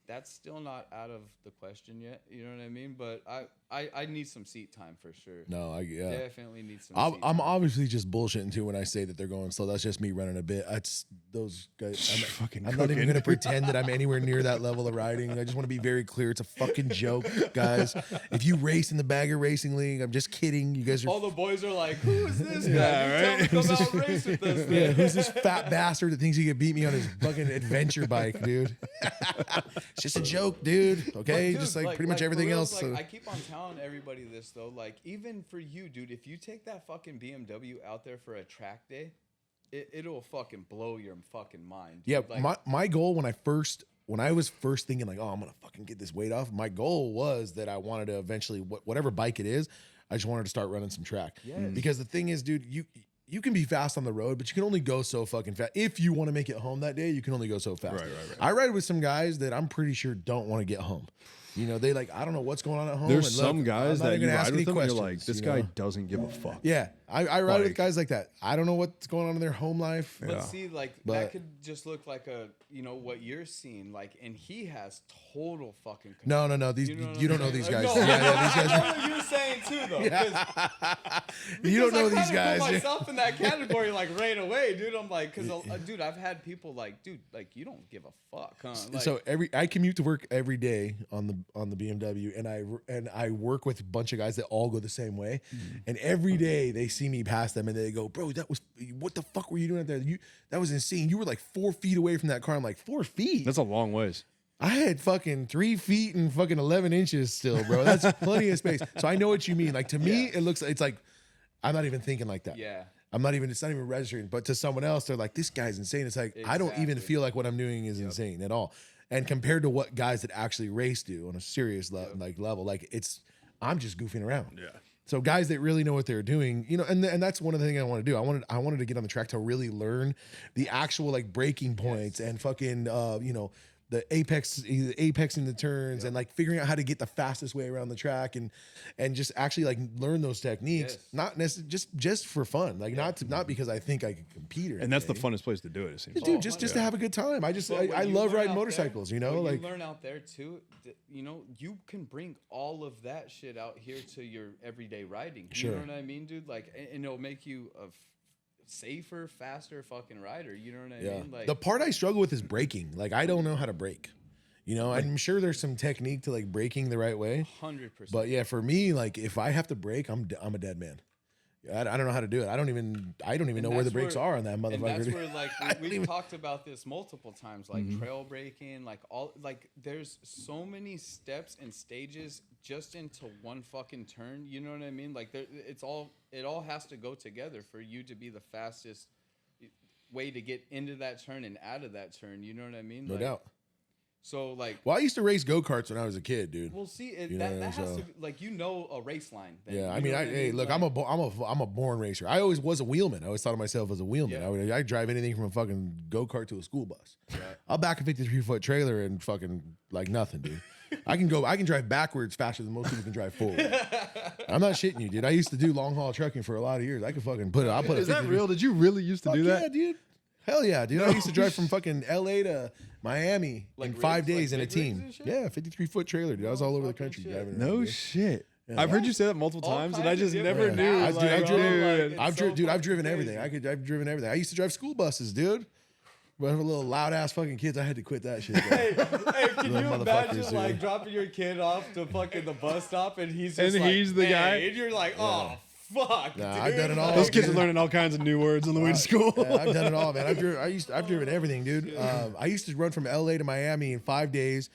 That's still not out of the question yet. You know what I mean? But I need some seat time for sure. No, yeah. Definitely need some. I'm seat time. obviously just bullshitting too when I say that they're going slow. That's just me running a bit. That's those guys. Fucking I'm not even cooking. going to pretend that I'm anywhere near that level of riding. I just want to be very clear. It's a fucking joke, guys. If you race in the Bagger Racing League, I'm just kidding. You guys are. All the boys are like, "Who is this guy? Yeah, You tell right? me come out race with us." Yeah, Man. who's this fat bastard that thinks he can beat me on his fucking adventure bike, dude? It's just a joke, dude. Okay, But, just dude, like pretty much for everything reals, else. Like, So. I keep on telling everybody this though. Like, even for you, dude, if you take that fucking BMW out there for a track day, it'll fucking blow your fucking mind. Dude. Yeah, Like, my goal when I was first thinking like, oh, I'm gonna fucking get this weight off. My goal was that I wanted to eventually, whatever bike it is, I just wanted to start running some track. Yes. Because the thing is, dude, you can be fast on the road, but you can only go so fucking fast. If you want to make it home that day, you can only go so fast. Right. I ride with some guys that I'm pretty sure don't want to get home. You know, they like, I don't know what's going on at home. There's and some look, guys I'm not that even you gonna ride ask with any them and you're questions, like, this you guy know? doesn't give a fuck. Yeah, I ride with Like- guys like that. I don't know what's going on in their home life. But Yeah. see, like But- that could just look like what you're seeing, like, and he has total fucking. No. These You know what you I'm don't know saying? these Like, guys. no, Yeah, these guys. I know what you're saying too, though. You don't Because know I these kinda guys. Put myself in that category like right away, dude. I'm like, because dude, I've had people like, dude, like you don't give a fuck, huh? Like, So I commute to work every day on the BMW, and I work with a bunch of guys that all go the same way, and every day they see me pass them and they go, bro, what the fuck were you doing out there? That was insane. You were like 4 feet away from that car. I'm like, 4 feet? That's a long ways. I had fucking 3 feet and fucking 11 inches still, bro. That's plenty of space. So I know what you mean. Like to me, it's like I'm not even thinking like that. yeah. It's not even registering. But to someone else, they're like, this guy's insane. It's like, I don't even Exactly. feel like what I'm doing is insane at all. And compared to what guys that actually race do on a serious level, like I'm just goofing around. Yeah. So guys that really know what they're doing, you know, and that's one of the things I want to do. I wanted to get on the track to really learn the actual like braking points and fucking you know, the apexing the turns and like figuring out how to get the fastest way around the track and just actually like learn those techniques, not necessarily just for fun, like not because I think I can compete or And that's the anything. funnest place to do it. It seems. Dude, just to have a good time. I love riding motorcycles, you know, like you learn out there too, you know, you can bring all of that shit out here to your everyday riding. You know what I mean, dude? Like, and it'll make you a safer, faster fucking rider. You know what I mean? Like, the part I struggle with is braking. Like, I don't know how to brake. You know, I'm sure there's some technique to like braking the right way. 100%. But yeah, for me, like if I have to brake, I'm a dead man. I don't know how to do it. I don't even know where the brakes are on that motherfucker. And that's where like we've talked about this multiple times, like trail braking, like there's so many steps and stages just into one fucking turn. You know what I mean? Like it all has to go together for you to be the fastest way to get into that turn and out of that turn. You know what I mean? No doubt. So like, well, I used to race go-karts when I was a kid, dude. Well, see, that has to be, like, you know, a race line. Then. Yeah, I mean, hey, look, like, I'm a born racer. I always was a wheelman. I always thought of myself as a wheelman. I drive anything from a fucking go-kart to a school bus. Right. I'll back a 53-foot trailer and fucking like nothing, dude. I can drive backwards faster than most people can drive forward. I'm not shitting you, dude. I used to do long haul trucking for a lot of years. I could fucking put it. Is that real? Did you really used to do that? Yeah, dude. Hell yeah, dude. I used to drive from fucking LA to Miami in 5 days in a team. Yeah, 53-foot trailer, dude. I was all over the country driving. No shit. Yeah. I've heard you say that multiple times, and I just never knew. I've driven everything. I've driven everything. I used to drive school buses, dude. But for little loud ass fucking kids, I had to quit that shit. Hey, can you imagine like dropping your kid off to fucking the bus stop and he's just he's the guy, and you're like, oh. Fuck, nah, dude. I've done it all. Those kids are learning all kinds of new words on the way to school. Yeah, I've done it all, man. I've driven everything, dude. I used to run from LA to Miami in 5 days,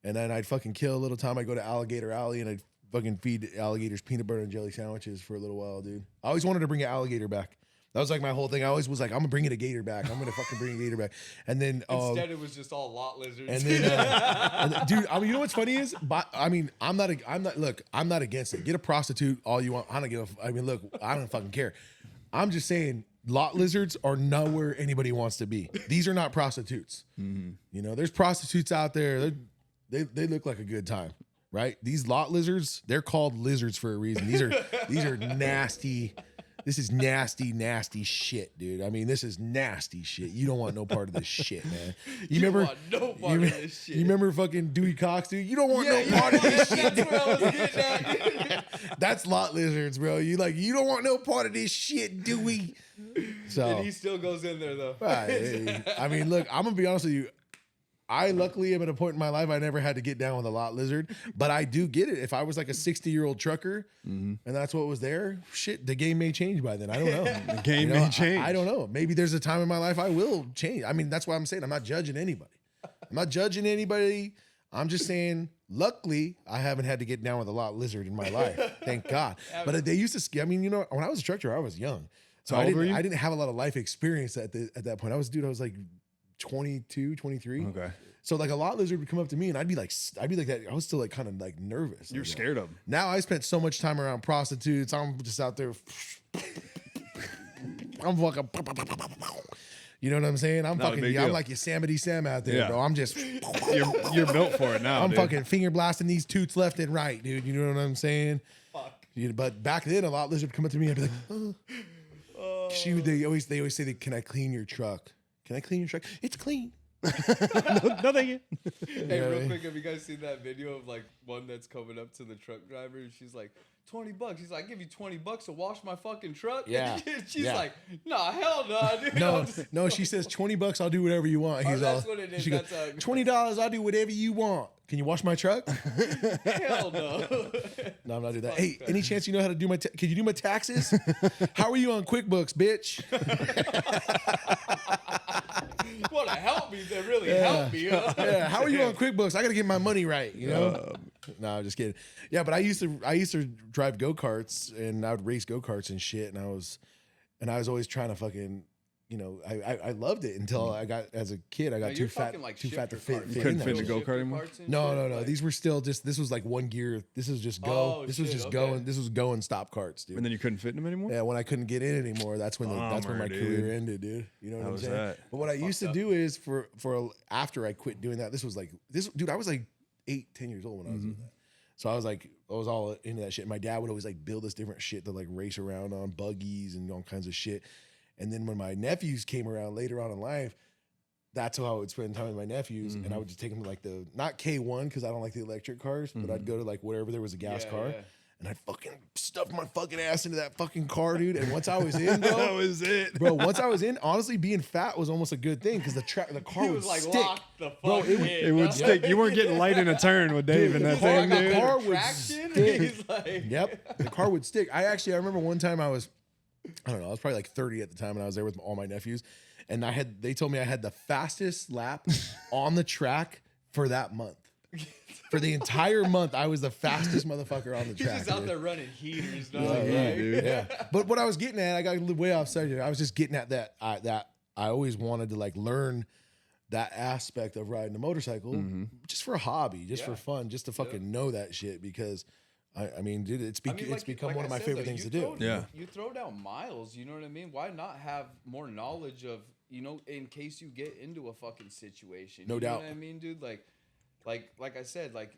and then I'd fucking kill a little time. I'd go to Alligator Alley and I'd fucking feed alligators peanut butter and jelly sandwiches for a little while, dude. I always wanted to bring an alligator back. That was like my whole thing. I always was like, I'm gonna bring a gator back. I'm gonna fucking bring a gator back. And then instead, it was just all lot lizards. And then, dude, I mean, you know what's funny is, I mean, I'm not against it. Get a prostitute all you want. I don't give a. I mean, look, I don't fucking care. I'm just saying, lot lizards are nowhere anybody wants to be. These are not prostitutes. Mm-hmm. You know, there's prostitutes out there. They look like a good time, right? These lot lizards, they're called lizards for a reason. These are nasty. This is nasty, nasty shit, dude. I mean, this is nasty shit. You don't want no part of this shit, man. You remember this shit. You remember fucking Dewey Cox, dude? You don't want no part of this shit. That's where I was getting at. That's lot lizards, bro. You don't want no part of this shit, Dewey. So, and he still goes in there though. Right. I mean, look, I'm gonna be honest with you. I luckily am at a point in my life I never had to get down with a lot lizard, but I do get it. If I was like a 60-year-old trucker and that's what was there, shit, the game may change by then. I don't know. The game may change. I don't know. Maybe there's a time in my life I will change. I mean, that's why I'm saying I'm not judging anybody. I'm just saying, luckily, I haven't had to get down with a lot lizard in my life. Thank God. But they used to scare. I mean, you know, when I was a trucker, I was young. So I didn't have a lot of life experience at that point. I was like 22, 23. Okay. So like a lot lizard would come up to me and I'd be like that. I was still like kind of like nervous. You're scared of them. Now I spent so much time around prostitutes. I'm just out there. I'm fucking. You know what I'm saying? I'm like Yosemite Sam out there, bro. I'm just. You're built for it now. I'm fucking finger blasting these toots left and right, dude. You know what I'm saying? Fuck. But back then, a lot lizard would come up to me and I'd be like, oh. They always say, "Can I clean your truck? Can I clean your truck? It's clean." no, thank you. Hey, real quick, have you guys seen that video of like one that's coming up to the truck driver and she's like, $20. He's like, I give you $20 to wash my fucking truck. Yeah. She's like, nah, hell no, dude. No, she says $20. I'll do whatever you want. He's that's what it is. She goes, $20. I'll do whatever you want. Can you wash my truck? Hell no. No, I'm not doing that. Hey, any chance you know how to do can you do my taxes? How are you on QuickBooks, bitch? Want to help me? They really help me. Huh? Yeah. How are you on QuickBooks? I got to get my money right. You know. No, I'm just kidding. Yeah, but I used to drive go-karts and I would race go-karts and shit, and I was always trying to fucking you know, I loved it until I got, as a kid, I got too fat to fit You couldn't in fit that in the shit. go-kart anymore? No. These were still just, this was like one gear. This was just go. Oh, this was shit, just okay. go. And this was go and stop carts, dude. And then you couldn't fit in them anymore? Yeah, when I couldn't get in anymore, that's when my Bummer, career dude. ended, dude. You know what How I'm was saying? that? But what I used to do is after I quit doing that, dude, I was like 8-10 years old when I was doing that. So I was all into that shit. My dad would always like build us different shit to like race around on, buggies and all kinds of shit. And then when my nephews came around later on in life, that's how I would spend time with my nephews. And I would just take them to like not K1 because I don't like the electric cars, but I'd go to like wherever there was a gas car. Yeah. And I'd fucking stuff my fucking ass into that fucking car, dude. And once I was in, bro, That was it. bro. Once I was in, honestly, being fat was almost a good thing because the car He would was like, stick. lock the fuck Bro, It would stick. You weren't getting light in a turn with Dave in that thing, the dude. car would traction. stick. He's like, Yep, the car would stick. I remember one time I don't know, I was probably like 30 at the time, and I was there with all my nephews, and they told me I had the fastest lap on the track for that month. For the entire month, I was the fastest motherfucker on the he's track. just out dude. there running heaters, dog. Yeah, Like, yeah. But what I was getting at, I got way off subject. I was just getting at that I always wanted to like learn that aspect of riding a motorcycle just for a hobby, just for fun, just to fucking know that shit because I mean, dude, it's become one of my favorite things to do. You throw down miles, you know what I mean? Why not have more knowledge of, you know, in case you get into a fucking situation? No you doubt. know what I mean, dude? Like I said, like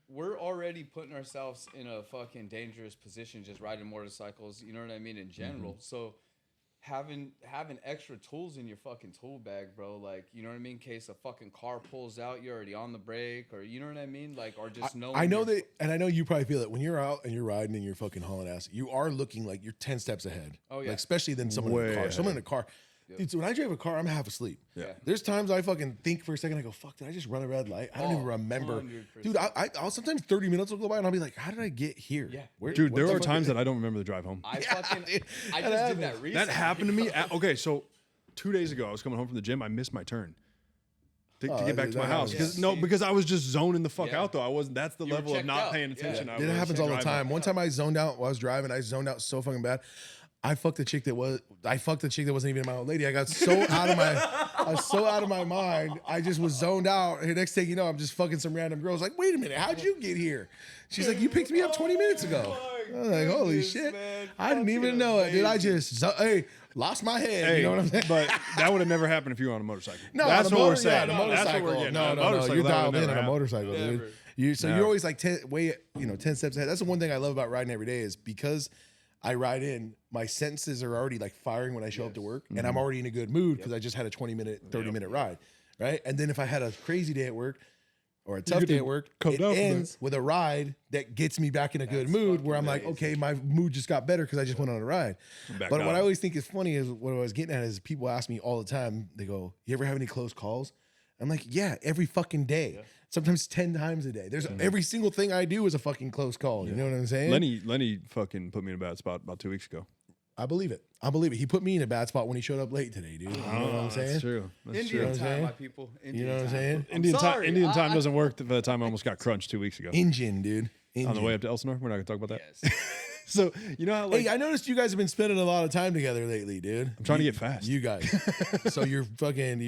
we're already putting ourselves in a fucking dangerous position just riding motorcycles, you know what I mean, in general. So having extra tools in your fucking tool bag, bro, like, you know what I mean, in case a fucking car pulls out, you're already on the brake, or you know what I mean, like, or just I know that, and I know you probably feel it when you're out and you're riding and you're fucking hauling ass. You are looking like you're 10 steps ahead. Oh, yeah. Like, especially than someone in Way a car. ahead. Someone in a car. Dude, so when I drive a car, I'm half asleep. Yeah. There's times I fucking think for a second. I go, "Fuck! Did I just run a red light?" I don't even remember, 100%. dude. I'll sometimes 30 minutes will go by and I'll be like, "How did I get here?" Yeah. Dude, there what are the times fuck- that I don't remember the drive home. I dude. just did that happens. recently. That happened to me. Okay, so 2 days ago, I was coming home from the gym. I missed my turn to get back dude, to my that house. happens. Because I was just zoning the fuck Yeah. out, though. I wasn't. That's the You were level of checked not out. paying attention. Yeah. I It was happens all the driving. time. One time I zoned out while I was driving. I zoned out so fucking bad. I fucked a chick that wasn't even my old lady. I got so I was so out of my mind. I just was zoned out. And the next thing you know, I'm just fucking some random girl. I was like, wait a minute, how'd you get here? She's like, you picked me up 20 minutes ago. I was like, holy goodness, shit. man. I didn't even know it, dude. I just lost my head. Hey, you know what I'm saying? But that would have never happened if you were on a motorcycle. No, that's the what we're motor- yeah, saying. the That's what motorcycle. we're getting. No, at. no, Motorcycle, you're that would dialed in never on a happen. motorcycle, dude. Never. So Never. you're always like 10 steps ahead. That's the one thing I love about riding every day is because I ride in, my senses are already like firing when I show up to work, and I'm already in a good mood because I just had a 20-minute, 30-minute ride, right? And then if I had a crazy day at work or a tough get day to at work, come it down from ends with a ride that gets me back in a good mood where I'm like, amazing. okay, my mood just got better because I just went on a ride. Back But what up. I always think is funny is what I was getting at is people ask me all the time, they go, you ever have any close calls? I'm like, yeah, every fucking day. Sometimes 10 times a day. There's every single thing I do is a fucking close call. You know what I'm saying? Lenny fucking put me in a bad spot about 2 weeks ago. I believe it. He put me in a bad spot when he showed up late today, dude. You know what I'm saying? That's true. That's Indian true. what I'm time, saying? my people. You know what I'm saying? Indian time doesn't work by the time I almost got crunched 2 weeks ago. Engine, dude. Engine. On the way up to Elsinore, we're not gonna talk about that. Yes. So you know how like Hey, I noticed you guys have been spending a lot of time together lately, dude. I'm trying to get fast. You guys. So you're fucking.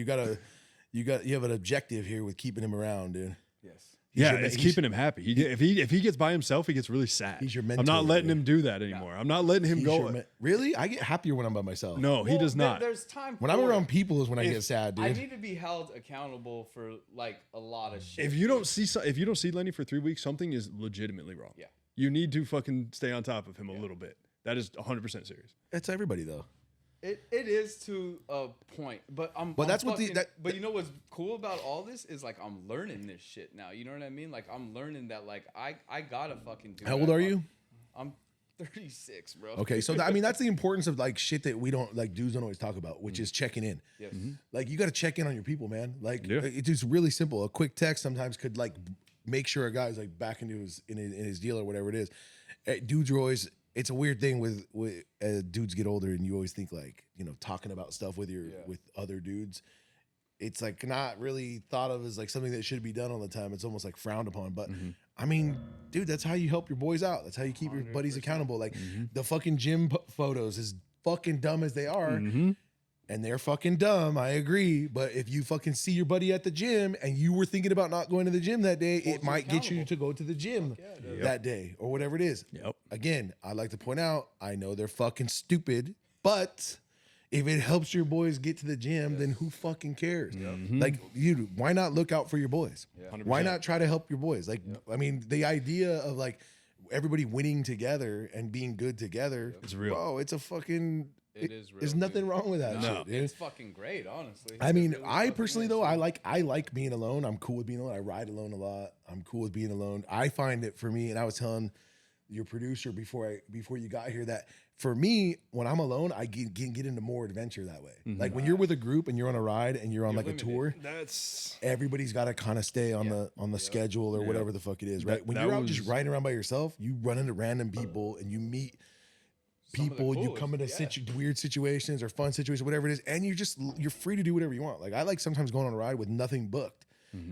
You have an objective here with keeping him around, dude. Yes. yeah, your- it's he's- keeping him happy. If he gets by himself, he gets really sad. He's your I'm mentor, not letting dude. him do that anymore. I'm not letting him He's go. your really? I get happier when I'm by myself. No, he Well, does not. There's time. When I'm for around it. people is when I If get sad, dude. I need to be held accountable for like a lot of shit. If you don't see Lenny for 3 weeks, something is legitimately wrong. Yeah. You need to fucking stay on top of him a little bit. That is 100% serious. It's everybody though. It is to a point, but that's what But you know what's cool about all this is like I'm learning this shit now. You know what I mean? Like I'm learning that like I gotta fucking do. How that. old are you? I'm 36, bro. Okay, so I mean that's the importance of like shit that we don't like dudes don't always talk about, which is checking in. Yes. Like you got to check in on your people, man. Like Yeah. it's just really simple. A quick text sometimes could like make sure a guy's like back into his deal or whatever it is. Dudes are always. It's a weird thing with dudes get older and you always think like talking about stuff with with other dudes. It's like not really thought of as like something that should be done all the time. It's almost like frowned upon. But I mean, dude, that's how you help your boys out. That's how you keep your buddies accountable. Like the fucking gym photos, as fucking dumb as they are, and they're fucking dumb. I agree. But if you fucking see your buddy at the gym and you were thinking about not going to the gym that day, it might get you to go to the gym that day or whatever it is. Yep. Again, I like to point out, I know they're fucking stupid, but if it helps your boys get to the gym, then who fucking cares? Like, why not look out for your boys? Why not try to help your boys? Like, I mean, the idea of like everybody winning together and being good together is real. Bro, it's a fucking. It is real. There's nothing wrong with that. No, shit, dude. it's fucking great, honestly. I mean, It really I fucking personally is. though, I like being alone. I'm cool with being alone. I ride alone a lot. I'm cool with being alone. I find it for me, and I was telling your producer before you got here that for me, when I'm alone, I get into more adventure that way. Like when you're with a group and you're on a ride and you're on like limited. a tour, That's everybody's got to kind of stay on the schedule or whatever the fuck it is, right? When that you're out was- just riding around by yourself, you run into random people and you meet people, you come into weird situations or fun situations, whatever it is, and you're free to do whatever you want. Like I like sometimes going on a ride with nothing booked.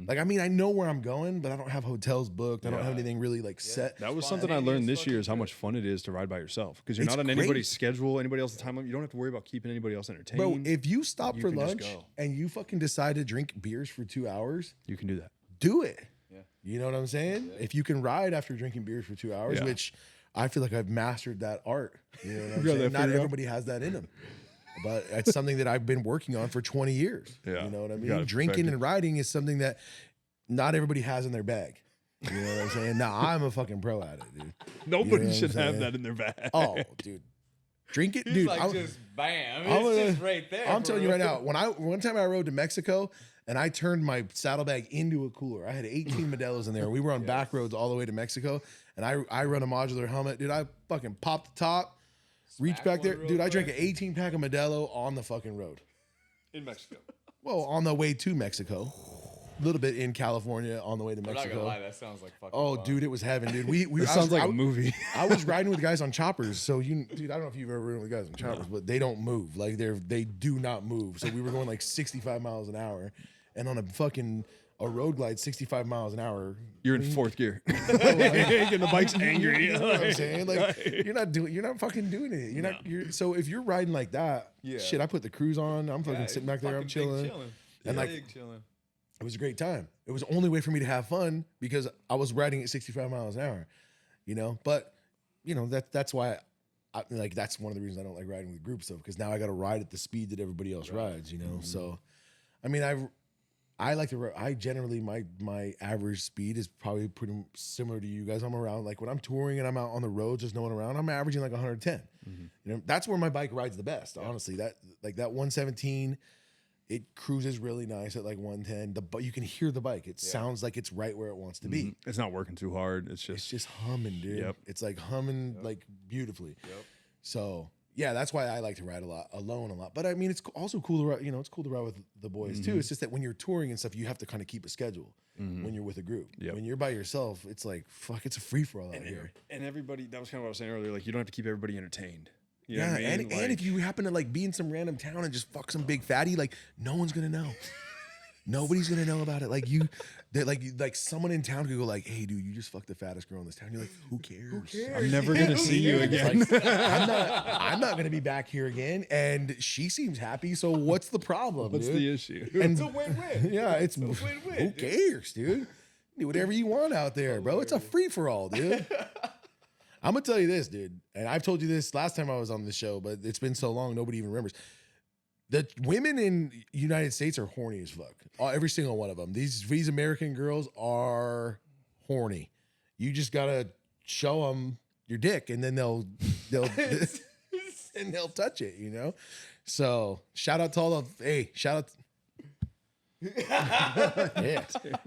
Like I mean, I know where I'm going, but I don't have hotels booked. I don't have anything really like set. That was something I learned this year is how much fun it is to ride by yourself because you're It's not on great. anybody's schedule, anybody else's time limit. You don't have to worry about keeping anybody else entertained. Bro, if you stop You for can just lunch go. and you fucking decide to drink beers for 2 hours, you can do that. do it. Yeah. You know what I'm saying? If you can ride after drinking beers for 2 hours, Yeah. which I feel like I've mastered that art. You know what I'm got saying? that Not figured out? everybody has that in them. But it's something that I've been working on for 20 years. Yeah. You know what I You mean? got it Drinking perfected. and riding is something that not everybody has in their bag. You know what I'm saying? Now I'm a fucking pro at it, dude. Nobody what I'm should have saying? that in their bag. Oh, dude. Drink it, He's dude. like I'm- just bam. I'm It's gonna- just right there. I'm telling you bro. right now, one time I rode to Mexico and I turned my saddlebag into a cooler. I had 18 Modelos in there. We were on back roads all the way to Mexico, and I run a modular helmet. Dude, I fucking popped the top, reached back one there. real Dude, I drank quick. an 18 pack of Modelo on the fucking road. In Mexico. Well, on the way to Mexico. A little bit in California on the way to I'm not gonna Mexico. lie, that sounds like fucking. Oh, fun. dude, it was heaven, dude. It sounds like a movie. I was riding with guys on choppers, so dude, I don't know if you've ever ridden with guys on choppers, but they don't move. Like they do not move. So we were going like 65 miles an hour, and on a road glide, 65 miles an hour. You're in fourth gear. Getting the bike's angry. You know what I'm saying? Like you're not fucking doing it. So if you're riding like that, Yeah. shit, I put the cruise on. I'm fucking Yeah, sitting back there, I'm fucking big chilling. And like Big chilling. it was a great time. It was the only way for me to have fun because I was riding at 65 miles an hour, But that's why, that's one of the reasons I don't like riding with groups though, because now I got to ride at the speed that everybody else rides, So, I mean, I like to. I generally my average speed is probably pretty similar to you guys. I'm around like when I'm touring and I'm out on the road, just no one around. I'm averaging like 110. That's where my bike rides the best. Honestly, that 117. It cruises really nice at like 110. But you can hear the bike. It sounds like it's right where it wants to be. It's not working too hard. It's It's just just humming, dude. Yep. It's like humming like beautifully. So yeah, that's why I like to ride alone a lot. But I mean, it's also cool to ride. It's cool to ride with the boys too. It's just that when you're touring and stuff, you have to kind of keep a schedule when you're with a group. Yep. When you're by yourself, it's like fuck. It's a free for all out here. and everybody. That was kind of what I was saying earlier. Like you don't have to keep everybody entertained. You know Yeah, what I mean? and if you happen to like be in some random town and just fuck some big fatty, like no one's gonna know. Nobody's gonna know about it. Like someone in town could go like, "Hey, dude, you just fucked the fattest girl in this town." You're like, "Who cares? I'm never gonna see you again. Like, I'm not gonna be back here again." And she seems happy. So what's the problem? What's dude? the issue? And It's a win-win. yeah, it's a win-win, who dude. cares, dude? Do whatever you want out there, bro. It's a free for all, dude. I'm gonna tell you this, dude, and I've told you this last time I was on the show, but it's been so long nobody even remembers. The women in United States are horny as fuck. Every single one of them. These American girls are horny. You just gotta show them your dick, and then they'll and they'll touch it. So shout out to all the yeah.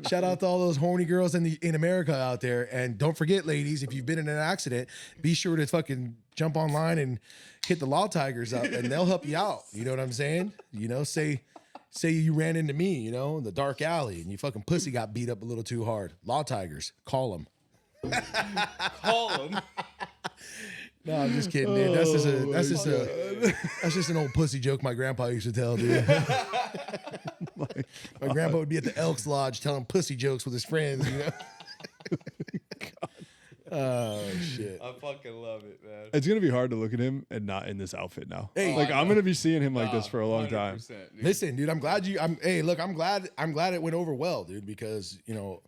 Shout out to all those horny girls in America out there. And don't forget, ladies, if you've been in an accident, be sure to fucking jump online and hit the Law Tigers up and they'll help you out. You know what I'm saying? Say you ran into me, in the dark alley and you fucking pussy got beat up a little too hard. Law Tigers, call them. Call him. No, I'm just kidding, dude. That's just an old pussy joke my grandpa used to tell, dude. My grandpa would be at the Elks Lodge telling pussy jokes with his friends, Oh shit. I fucking love it, man. It's gonna be hard to look at him and not in this outfit now. Hey. Like I I'm know. gonna be seeing him like this for a long 100%, time. dude. Listen, dude, I'm glad I'm glad it went over well, dude, because you know,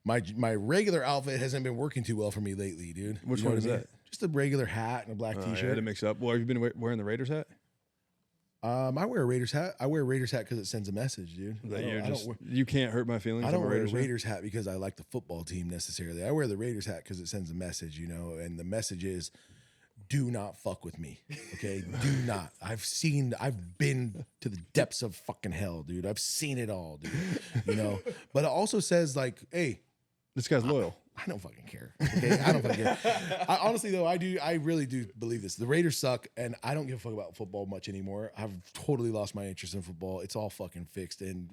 my regular outfit hasn't been working too well for me lately, dude. Which You know one what is I mean? that? Just a regular hat and a black I had t-shirt. to mix up. Well, have you been wearing the Raiders hat? I wear a Raiders hat. I wear a Raiders hat because it sends a message, dude. That I you're don't just wear- you can't hurt my feelings. I don't of a wear a Raiders hat? Raiders hat because I like the football team necessarily. I wear the Raiders hat because it sends a message, you know, and the message is, do not fuck with me, okay? Do not. I've been to the depths of fucking hell, dude. I've seen it all, dude. You know, but it also says like, hey, This guy's loyal. I don't fucking care. Okay, I don't fucking care. Honestly, though, I really do believe this. The Raiders suck, and I don't give a fuck about football much anymore. I've totally lost my interest in football. It's all fucking fixed. And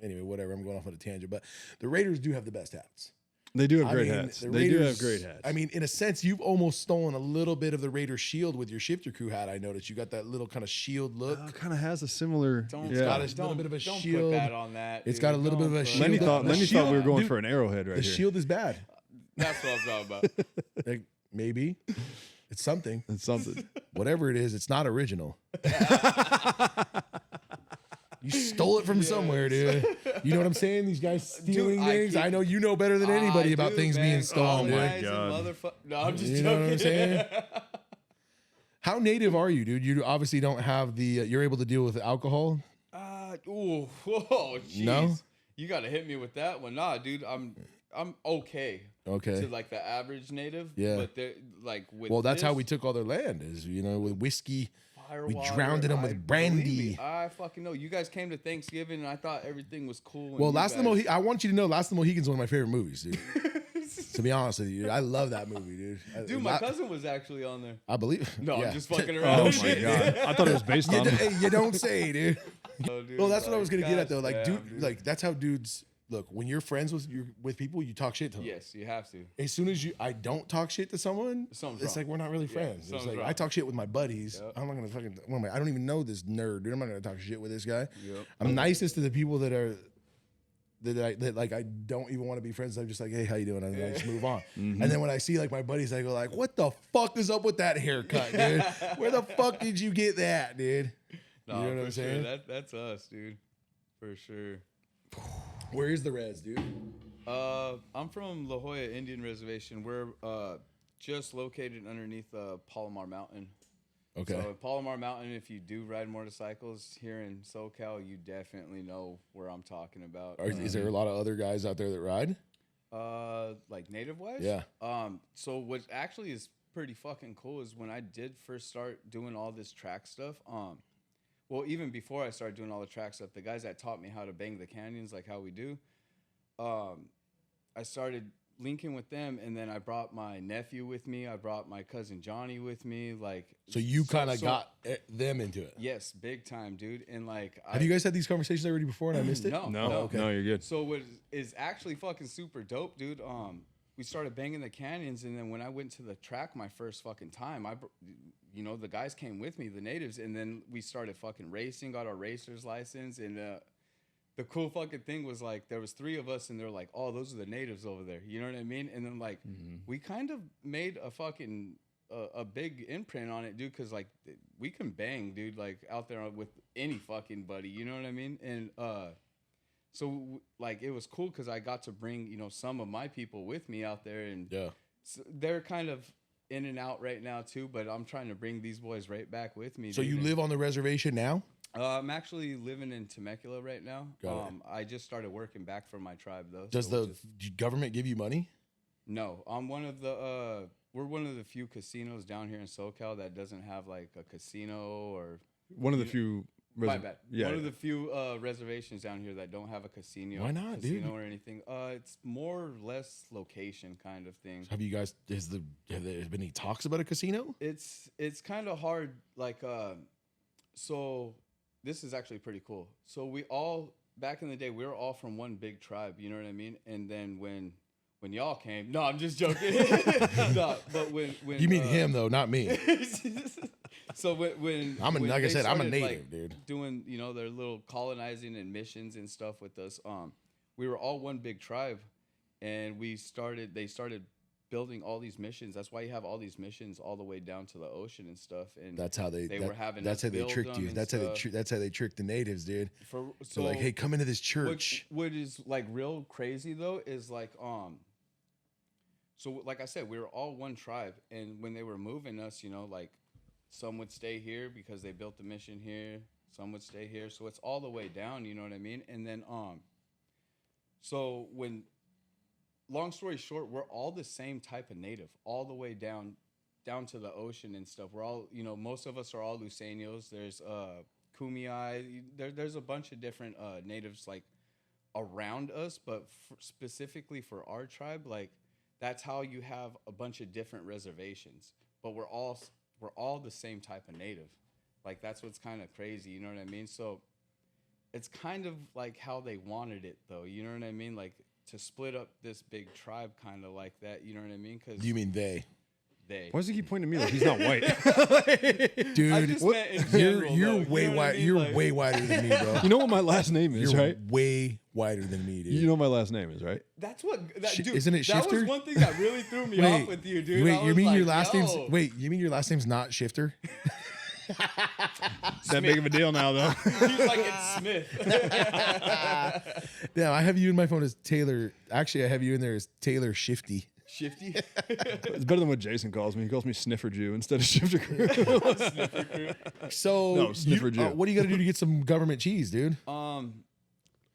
anyway, whatever. I'm going off on a tangent, but the Raiders do have the best hats. They do have I great mean, hats. the They do have Raiders- great hats. I mean, in a sense, you've almost stolen a little bit of the Raiders shield with your Shifter Crew hat. I noticed you got that little kind of shield look. Kind of has a similar. Don't, yeah. got a little bit of a don't shield. Put that on that. It's dude. got a little bit of a Don't put- shield. Lenny The thought we were shield- going dude, for an arrowhead right The here. shield is bad. That's what I'm talking about. Like, maybe it's something. It's something. Whatever it is, it's not original. You stole it from somewhere, dude. You know what I'm saying? These guys stealing Dude, I things. keep- I know you know better than anybody I about do, things man. being stolen, Oh my dude. Guys God. and No, I'm just You know joking. what I'm saying? How native are you, dude? You obviously don't have the. You're able to deal with alcohol. Ooh, whoa, jeez. No? You gotta hit me with that one. Nah, dude, I'm okay. Okay. To like the average native. Yeah. But they're like with Well, that's how this, we took all their land. Is with whiskey. We Firewater, drowned them with brandy. believe me, I fucking know. You guys came to Thanksgiving and I thought everything was cool. and Well, you Last of the guys- Mohican. I want you to know, Last of the Mohican's one of my favorite movies, dude. To be honest with you, dude, I love that movie, dude. Dude, my cousin was actually on there. I believe. No, yeah. I'm just fucking Oh around. my god! I thought it was based on. Hey, you don't say, dude. Oh, dude, Well, that's what I was gonna get at gosh though. Like, damn, dude, like that's how dudes look. When you're friends with people, you talk shit to them. Yes, you have to. As soon as I don't talk shit to someone, Something's it's wrong. like we're not really friends. It's something's like wrong. I talk shit with my buddies. Yep. I'm not gonna fucking. What am I don't even know this nerd, dude. I'm not gonna talk shit with this guy. Yep. I'm nicest to the people that are. That like I don't even want to be friends. I'm just like, hey, how you doing? And I just move on. Mm-hmm. And then when I see like my buddies, I go like, what the fuck is up with that haircut, dude? Where the fuck did you get that, dude? No, You know what for I'm saying? Sure. That's us, dude. For sure. Where is the res, dude? I'm from La Jolla Indian Reservation. We're just located underneath Palomar Mountain. Okay. So Palomar Mountain, if you do ride motorcycles here in SoCal, you definitely know where I'm talking about. Is there a lot of other guys out there that ride? Like native wise? Yeah. So what actually is pretty fucking cool is when I did first start doing all this track stuff, well, even before I started doing all the track stuff, the guys that taught me how to bang the canyons, like how we do, I started linking with them, and then I brought my nephew with me. I brought my cousin Johnny with me. Like, So you kind of got them into it. yes, big time, dude. And like, Have you guys had these conversations already before and I missed it? No. No, okay. no, you're good. So what is actually fucking super dope, dude? We started banging the canyons, and then when I went to the track my first fucking time, the guys came with me, the natives, and then we started fucking racing, got our racer's license, and the cool fucking thing was like there was 3 of us, and they're like, oh, those are the natives over there, you know what I mean? And then like we kind of made a fucking a big imprint on it, dude, because like we can bang, dude, like out there with any fucking buddy, you know what I mean? And so like it was cool because I got to bring some of my people with me out there, and Yeah. so they're kind of in and out right now too. But I'm trying to bring these boys right back with me. So dude. you And, live on the reservation now? I'm actually living in Temecula right now. Got it. I just started working back for my tribe though. Does so the government give you money? No, I'm one of the we're one of the few casinos down here in SoCal that doesn't have like a casino or One of the few. my bad. Yeah. One of the few reservations down here that don't have a casino. Why not, dude? casino or anything. It's more or less location kind of thing. Have you guys? Have there been any talks about a casino? It's kind of hard. Like so this is actually pretty cool. So we all back in the day we were all from one big tribe. You know what I mean? And then when y'all came, no, I'm just joking. No, but when You mean him though, not me. So when Like I they said, I'm a started, native, dude. Doing their little colonizing and missions and stuff with us, we were all one big tribe, and they started building all these missions. That's why you have all these missions all the way down to the ocean and stuff. And That's how they were having. That's us how they build tricked them you. and That's how they tricked the natives, dude. So They're like, hey, come into this church. What is like real crazy though is like So like I said, we were all one tribe, and when they were moving us, you know, like some would stay here because they built the mission here. Some would stay here, so it's all the way down. You know what I mean? And then so when, long story short, we're all the same type of native, all the way down to the ocean and stuff. We're all, you know, most of us are all Luiseños. There's Kumeyaay. There's a bunch of different natives like around us, but specifically for our tribe, like that's how you have a bunch of different reservations. But we're all the same type of native. Like that's what's kind of crazy, you know what I mean? So it's kind of like how they wanted it, though. You know what I mean? Like to split up this big tribe, kind of like that. You know what I mean? Because You mean they? Why does he keep pointing to me like he's not white? Dude, I just meant in general, you're though. way You know what I white. mean? You're Like- way whiter than me, bro. You know what my last name is, You're right? way whiter than me, dude. You know what my last name is, right? That's what. Dude, isn't it That Shifter? was one thing that really threw me off with you, dude. I Wait, you was mean like, your last name's yo. you mean your last name's not Shifter? It's that big of a deal now, though. He's like it's Smith. Yeah, I have you in my phone as Taylor. Actually, I have you in there as Taylor Shifty. Shifty. It's better than what Jason calls me. He calls me Sniffer Jew instead of Shifter Crew. So, No, Sniffer Jew. what do you got to do to get some government cheese, dude?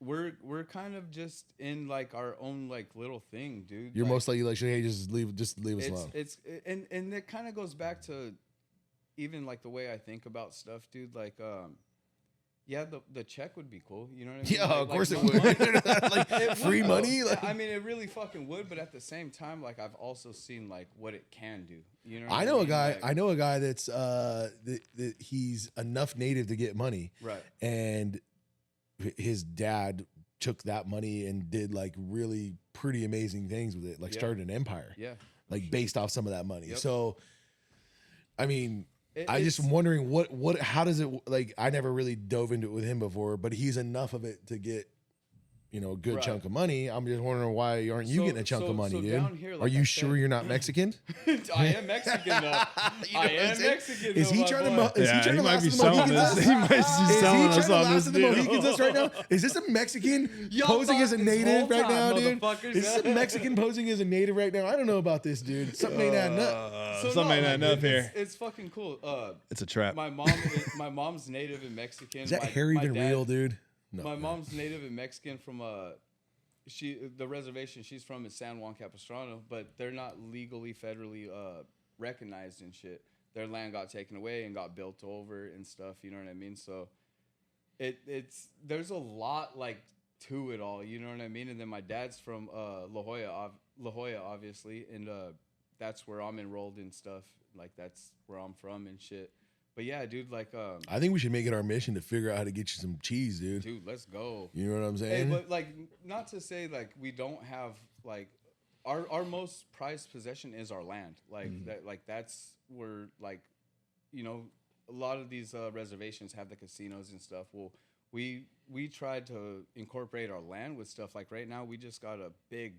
We're kind of just in like our own like little thing, dude. You're like, most likely like, hey, just leave us alone. and it kind of goes back to even like the way I think about stuff, dude. Like yeah, the check would be cool. You know what I mean? Yeah, Like- of course like it would. money- Like It free would, money. though. Like, I mean, it really fucking would, but at the same time, like I've also seen like what it can do. You know, what I know a mean? guy. Like, I know a guy that's that he's enough native to get money, right. and his dad took that money and did like really pretty amazing things with it, like Yeah. started an empire, Yeah. like based off some of that money. Yep. So, I mean, I It's- just wondering how does it like? I never really dove into it with him before, but he's enough of it to get, you know, a good Right. chunk of money. I'm just wondering why aren't you So- getting a chunk of money, so dude? down here, Are like you I sure said- you're not Mexican? I am Mexican though. You know I what I'm am saying? Mexican. Is though, he my trying to? boy. Is he trying to might last be in the selling Mohicans? us. He might be Is he selling trying us to on last this in the deal. Mohicans us right now? Is this a Mexican Y'all posing as a thought this native whole right now, time, dude? motherfuckers. Is this a Mexican posing as a native right now? I don't know about this, dude. Something ain't adding up. So Something no, ain't like, adding up here. It's fucking cool. It's a trap. My mom's native and Mexican. Is that my, hair my even dad- real, dude? No. My mom's native and Mexican from the reservation she's from is San Juan Capistrano, but they're not legally federally recognized and shit. Their land got taken away and got built over and stuff. You know what I mean? So it's there's a lot like to it all. You know what I mean? And then my dad's from La Jolla, obviously, and that's where I'm enrolled in stuff. Like that's where I'm from and shit. But yeah, dude, like I think we should make it our mission to figure out how to get you some cheese, dude. dude, let's go. You know what I'm Hey, saying? but like, not to say like we don't have like our most prized possession is our land. Like that, like that's where like, you know, a lot of these reservations have the casinos and stuff. Well, we tried to incorporate our land with stuff. Like right now, we just got a big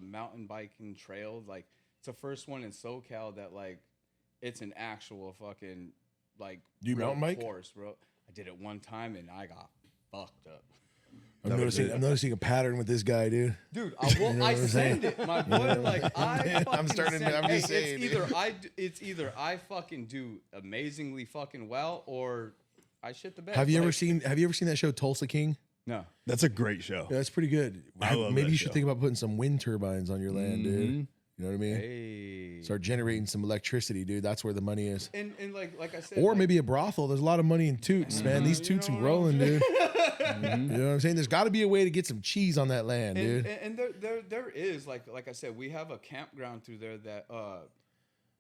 mountain biking trail. Like it's the first one in SoCal that like it's an actual fucking like Do you real mountain bike? course, bro. I did it one time and I got fucked up. I'm noticing a pattern with this guy, dude. Dude, You know what I I'm send it, my boy. Like I fucking starting to- send- I'm just hey, saying, it's either I fucking do amazingly fucking well or I shit the bed. Have you ever Like, seen that show Tulsa King? No. That's a great show. Yeah, that's pretty good. I love Maybe that you should show. think about putting some wind turbines on your land, dude. You know what I mean? Hey. Start generating some electricity, dude. That's where the money is. And like I said, Or like, maybe a brothel. There's a lot of money in toots, man. These you toots know are what I'm rolling, dude. You know what I'm saying? There's got to be a way to get some cheese on that land, dude. and there is like I said, we have a campground through there that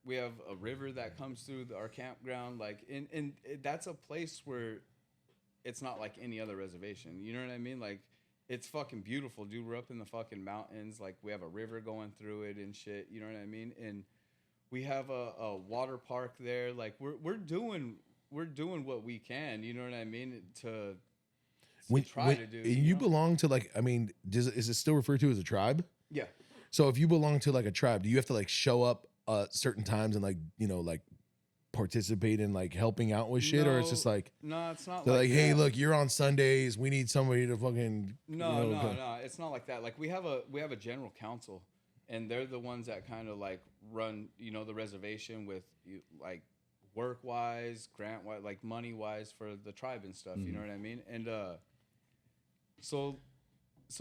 we have a river that comes through our campground. Like and that's a place where it's not like any other reservation. You know what I mean? Like it's fucking beautiful, dude. We're up in the fucking mountains. Like we have a river going through it and shit. You know what I mean? And we have a water park there. Like we're doing what we can. You know what I mean? To try to do. and you belong to like, I mean, is it still referred to as a tribe? Yeah. So if you belong to like a tribe, do you have to like show up certain times and like, like participate in like helping out with shit, or it's just like, no, it's not they're like, hey, that. look, you're on Sundays. We need somebody to fucking. No, it's not like that. Like we have a general council, and they're the ones that kind of like run, the reservation with like work wise, grant wise, like money wise for the tribe and stuff. You know what I mean? And so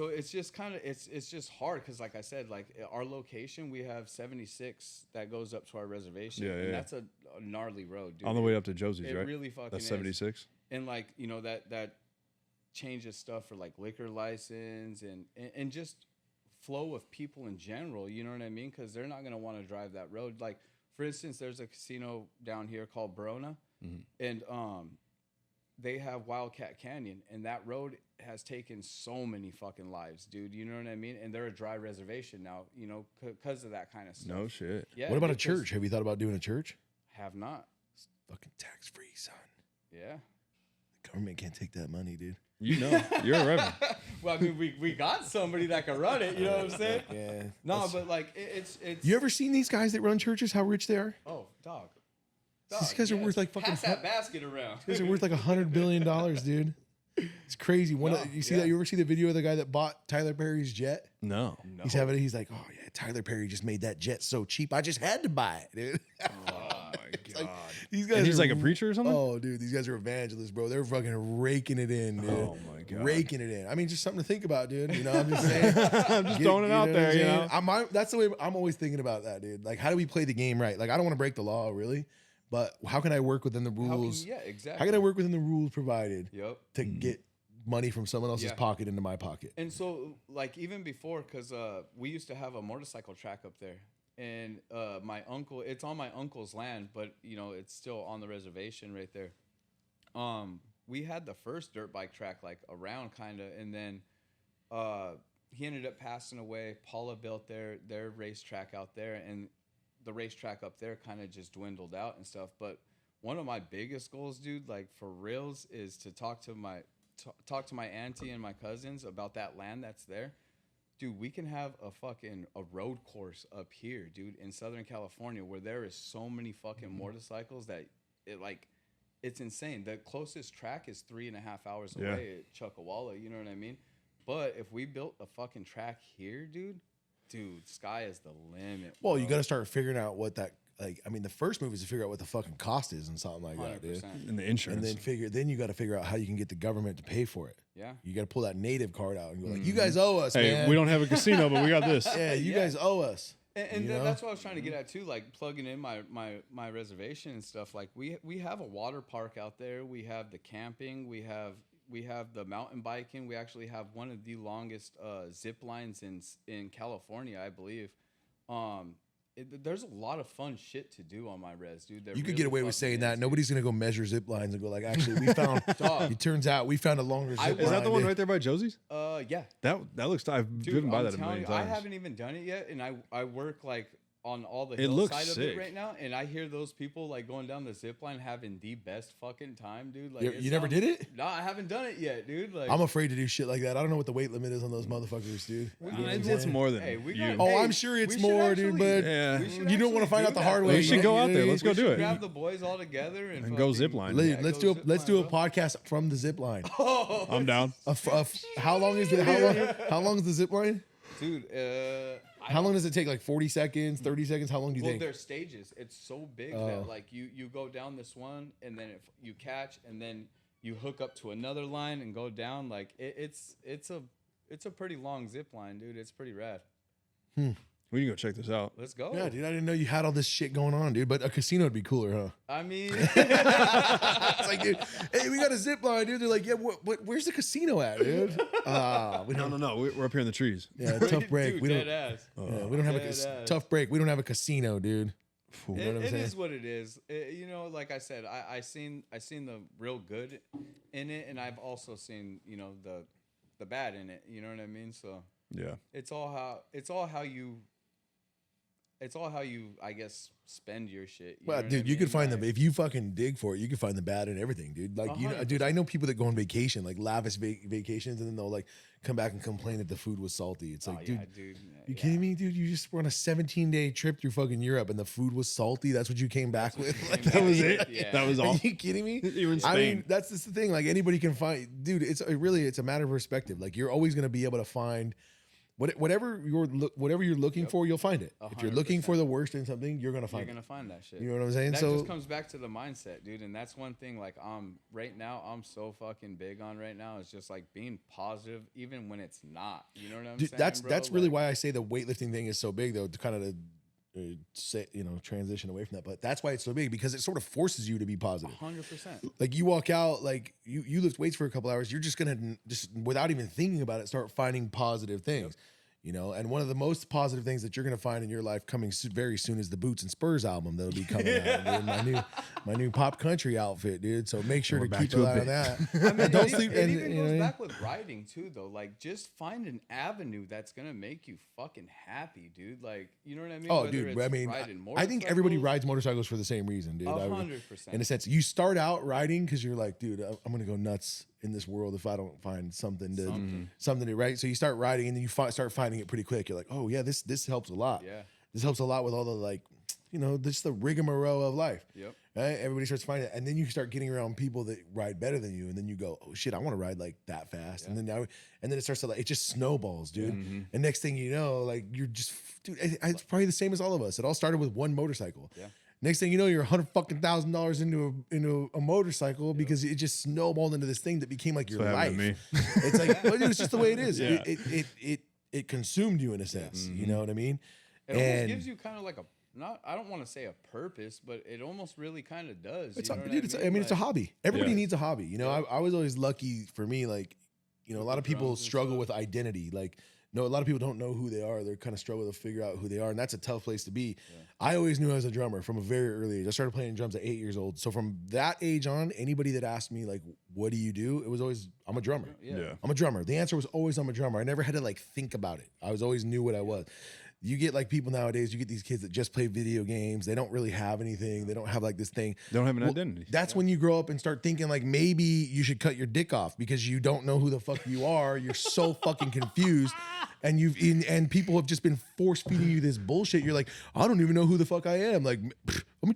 it's just kind of it's just hard because like I said, like our location, we have 76 that goes up to our reservation, and that's a gnarly road, dude. On the way up to Josie's, it right? Really fucking that's is. 76. And like that changes stuff for like liquor license and just flow of people in general. You know what I mean? Because they're not gonna want to drive that road. Like for instance, there's a casino down here called Verona, and they have Wildcat Canyon, and that road has taken so many fucking lives, dude. You know what I mean? And they're a dry reservation now, because of that kind of stuff. No shit. Yeah. What about a church? Have you thought about doing a church? Have not. It's fucking tax free, son. Yeah. The government can't take that money, dude. You're a reverend. Well, I mean, we got somebody that can run it. You know what I'm saying? Yeah. No, but like it's. You ever seen these guys that run churches? How rich they are? Oh, dog. These guys are worth like fucking. Pass that basket around. These guys are worth like $100 billion, dude. It's crazy. You ever see the video of the guy that bought Tyler Perry's jet? No. He's like, oh yeah, Tyler Perry just made that jet so cheap. I just had to buy it, dude. Oh my god. These guys. And he's are, like a preacher or something. Oh, dude, these guys are evangelists, bro. They're fucking raking it in, dude. Oh my god. Raking it in. I mean, just something to think about, dude. I'm just saying. I'm just throwing it out there. That's the way I'm always thinking about that, dude. Like, how do we play the game right? Like, I don't want to break the law, really. But how can I work within the rules? Yeah, exactly. How can I work within the rules provided to Mm-hmm. get money from someone else's pocket into my pocket? And so, like, even before, because we used to have a motorcycle track up there. And my uncle, it's on my uncle's land, but, it's still on the reservation right there. We had the first dirt bike track, like, around, kind of. And then he ended up passing away. Paula built their racetrack out there. And the racetrack up there kind of just dwindled out and stuff. But one of my biggest goals, dude, like for reals, is to talk to my auntie and my cousins about that land that's there. Dude, we can have a road course up here, dude, in Southern California, where there is so many fucking motorcycles that it's insane. The closest track is 3.5 hours away at Chuckawalla, you know what I mean? But if we built a fucking track here, dude, sky is the limit. Bro. Well, you got to start figuring out what that, the first move is to figure out what the fucking cost is and something like that, dude. And the insurance. And then you got to figure out how you can get the government to pay for it. Yeah. You got to pull that native card out and go like, you guys owe us, hey, man. we don't have a casino, but we got this. Yeah, you guys owe us. And that's what I was trying to get at too, like plugging in my reservation and stuff. Like we have a water park out there. We have the camping. We have the mountain biking. We actually have one of the longest zip lines in California, I believe. There's a lot of fun shit to do on my res, dude. You could get away with saying that. Nobody's gonna go measure zip lines and go like, actually, we found. It turns out we found a longer zip line. Is that the one right there by Josie's? Yeah. That looks. I've driven by that a million times. I haven't even done it yet, and I work like on all the It looks hillside of sick. it right now, and I hear those people like going down the zip line having the best fucking time, dude. Like You never did it? No, I haven't done it yet, dude. Like I'm afraid to do shit like that. I don't know what the weight limit is on those motherfuckers, dude. It's more than Hey, we you. got- Oh, Hey, I'm sure it's we should more, dude. But Yeah. we should you don't want to actually find do out the that. hard way. We should go out there. Let's go We do should it. grab the boys all together and go fucking- zip line. Let- let's do a zip let's line, do a bro. podcast from the zip line. I'm down. How long is how long is the zip line? Dude. How long does it take? Like 40 seconds, 30 seconds? How long do you Well, think? there's stages. It's so big that like you go down this one and then you catch and then you hook up to another line and go down. Like it's a pretty long zip line, dude. It's pretty rad. We can go check this out. Let's go. Yeah, dude, I didn't know you had all this shit going on, dude. But a casino would be cooler, huh? I mean, It's like, dude, hey, we got a zip line, dude. They're like, yeah, where's the casino at, dude? We don't. No. We're up here in the trees. Yeah, tough break. dude, We don't. dead ass. Yeah, we don't have Dead ass. tough break. We don't have a casino, dude. Ooh. You know what I'm It saying? is what it is. Like I said, I seen the real good in it, and I've also seen the bad in it. You know what I mean? So Yeah. it's all how you it's all how you, I guess, spend your shit. Well, dude, you could find them if you fucking dig for it. You can find the bad in everything, dude. Like, you know, dude, I know people that go on vacation, like lavish vacations, and then they'll like come back and complain that the food was salty. It's like, dude, you kidding me, dude? You just were on a 17-day trip through fucking Europe, and the food was salty. That's what you came back with. Like, That was it. Yeah. That was all. Are you kidding me? You were in Spain. I mean, that's just the thing. Like anybody can find, dude. It's a matter of perspective. Like you're always gonna be able to find. Whatever you're looking for, you'll find it. 100%. If you're looking for the worst in something, you're gonna find it. You're gonna find that shit. You know what I'm saying? That so just comes back to the mindset, dude. And that's one thing. Like, right now, I'm so fucking big on right now. It's just like being positive, even when it's not. You know what I'm saying? That's really why I say the weightlifting thing is so big, though. To kind of say, transition away from that, but that's why it's so big because it sort of forces you to be positive. 100%. Like you walk out, like you lift weights for a couple hours, you're just gonna just without even thinking about it, start finding positive things. Yep. You know, and one of the most positive things that you're going to find in your life coming very soon is the Boots and Spurs album that'll be coming out. Dude. My new pop country outfit, dude. So make sure to keep an eye on that. I mean, don't sleep. It even goes back with riding too, though. Like, just find an avenue that's going to make you fucking happy, dude. Like, you know what I mean? Oh, Whether dude. I mean, I think everybody rides motorcycles for the same reason, dude. 100%. In a sense, you start out riding because you're like, dude, I'm going to go nuts in this world if I don't find something to right. So you start riding and then you start finding it pretty quick. You're like, oh yeah, this helps a lot. Yeah, this helps a lot with all the like, just the rigmarole of life. Yep. Right? Everybody starts finding it, and then you start getting around people that ride better than you, and then you go, oh shit, I want to ride like that fast, and then it starts to like it just snowballs, dude. And next thing you know, like you're just, dude, it's probably the same as all of us. It all started with one motorcycle. Yeah. Next thing you know, you're $100,000 into a motorcycle because it just snowballed into this thing that became like your life. It's like, well, dude, it's just the way it is. Yeah. It consumed you in a sense. You know what I mean? It almost gives you kind of like I don't want to say a purpose, but it almost really kind of does. It's a hobby. Everybody needs a hobby. You know, I was always lucky for me, like, a lot of people struggle with identity. Like, a lot of people don't know who they are. They're kind of struggle to figure out who they are. And that's a tough place to be. Yeah. I always knew I was a drummer from a very early age. I started playing drums at 8 years old. So from that age on, anybody that asked me, like, what do you do? It was always, I'm a drummer. Yeah. I'm a drummer. The answer was always, I'm a drummer. I never had to like think about it. I always knew what I was. You get like people nowadays, you get these kids that just play video games. They don't really have anything. They don't have like this thing. They don't have an identity. That's when you grow up and start thinking like maybe you should cut your dick off because you don't know who the fuck you are. You're so fucking confused. And people have just been force feeding you this bullshit. You're like, I don't even know who the fuck I am. Like, let me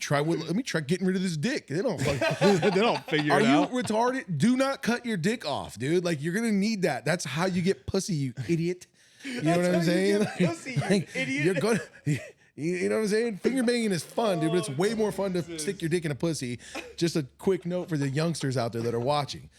try getting rid of this dick. They don't figure it out. Are you retarded? Do not cut your dick off, dude. Like, you're gonna need that. That's how you get pussy, you idiot. You know what I'm saying? Pussy, you idiot. You're gonna. You know what I'm saying? Finger banging is fun, dude, but it's way more fun to stick your dick in a pussy. Just a quick note for the youngsters out there that are watching.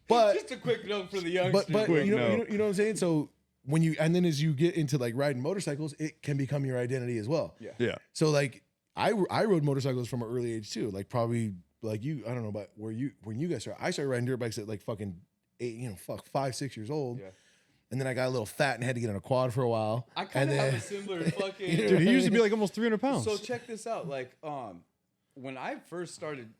But just a quick note for the youngsters. But you know what I'm saying? So then as you get into like riding motorcycles, it can become your identity as well. Yeah. So like I rode motorcycles from an early age too. Like probably like you, I don't know about when you guys started. I started riding dirt bikes at like fucking 5, 6 years old. Yeah. And then I got a little fat and had to get on a quad for a while. I kind of have a similar fucking... Dude, he used to be like almost 300 pounds. So check this out. Like, when I first started...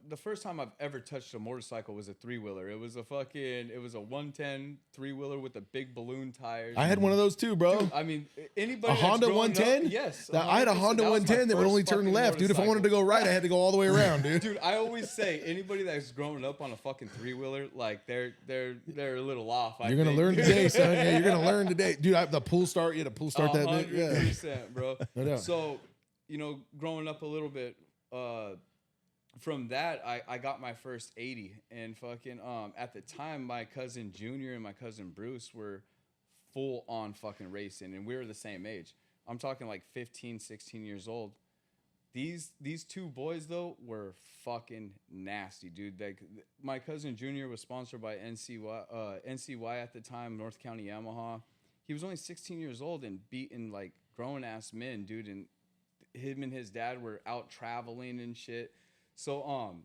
the first time I've ever touched a motorcycle was a 3-wheeler. It was a 110 3-wheeler with the big balloon tires. I had one of those too, bro. Dude, I mean, anybody a Honda 110? Up, yes. I had a Honda 110 that would only turn left, dude. If I wanted to go right, I had to go all the way around, dude. Dude, I always say anybody that's growing up on a fucking 3-wheeler, like they're a little off. You're gonna learn today, son. Yeah, you're gonna learn today, dude. The pull start, you had to pull start that bit. 100%, bro. No doubt. So, growing up a little bit. From that, I got my first 80, and fucking at the time, my cousin Junior and my cousin Bruce were full on fucking racing, and we were the same age. I'm talking like 15, 16 years old. These two boys though were fucking nasty, dude. Like my cousin Junior was sponsored by NCY at the time, North County Yamaha. He was only 16 years old and beating like grown ass men, dude. And him and his dad were out traveling and shit. So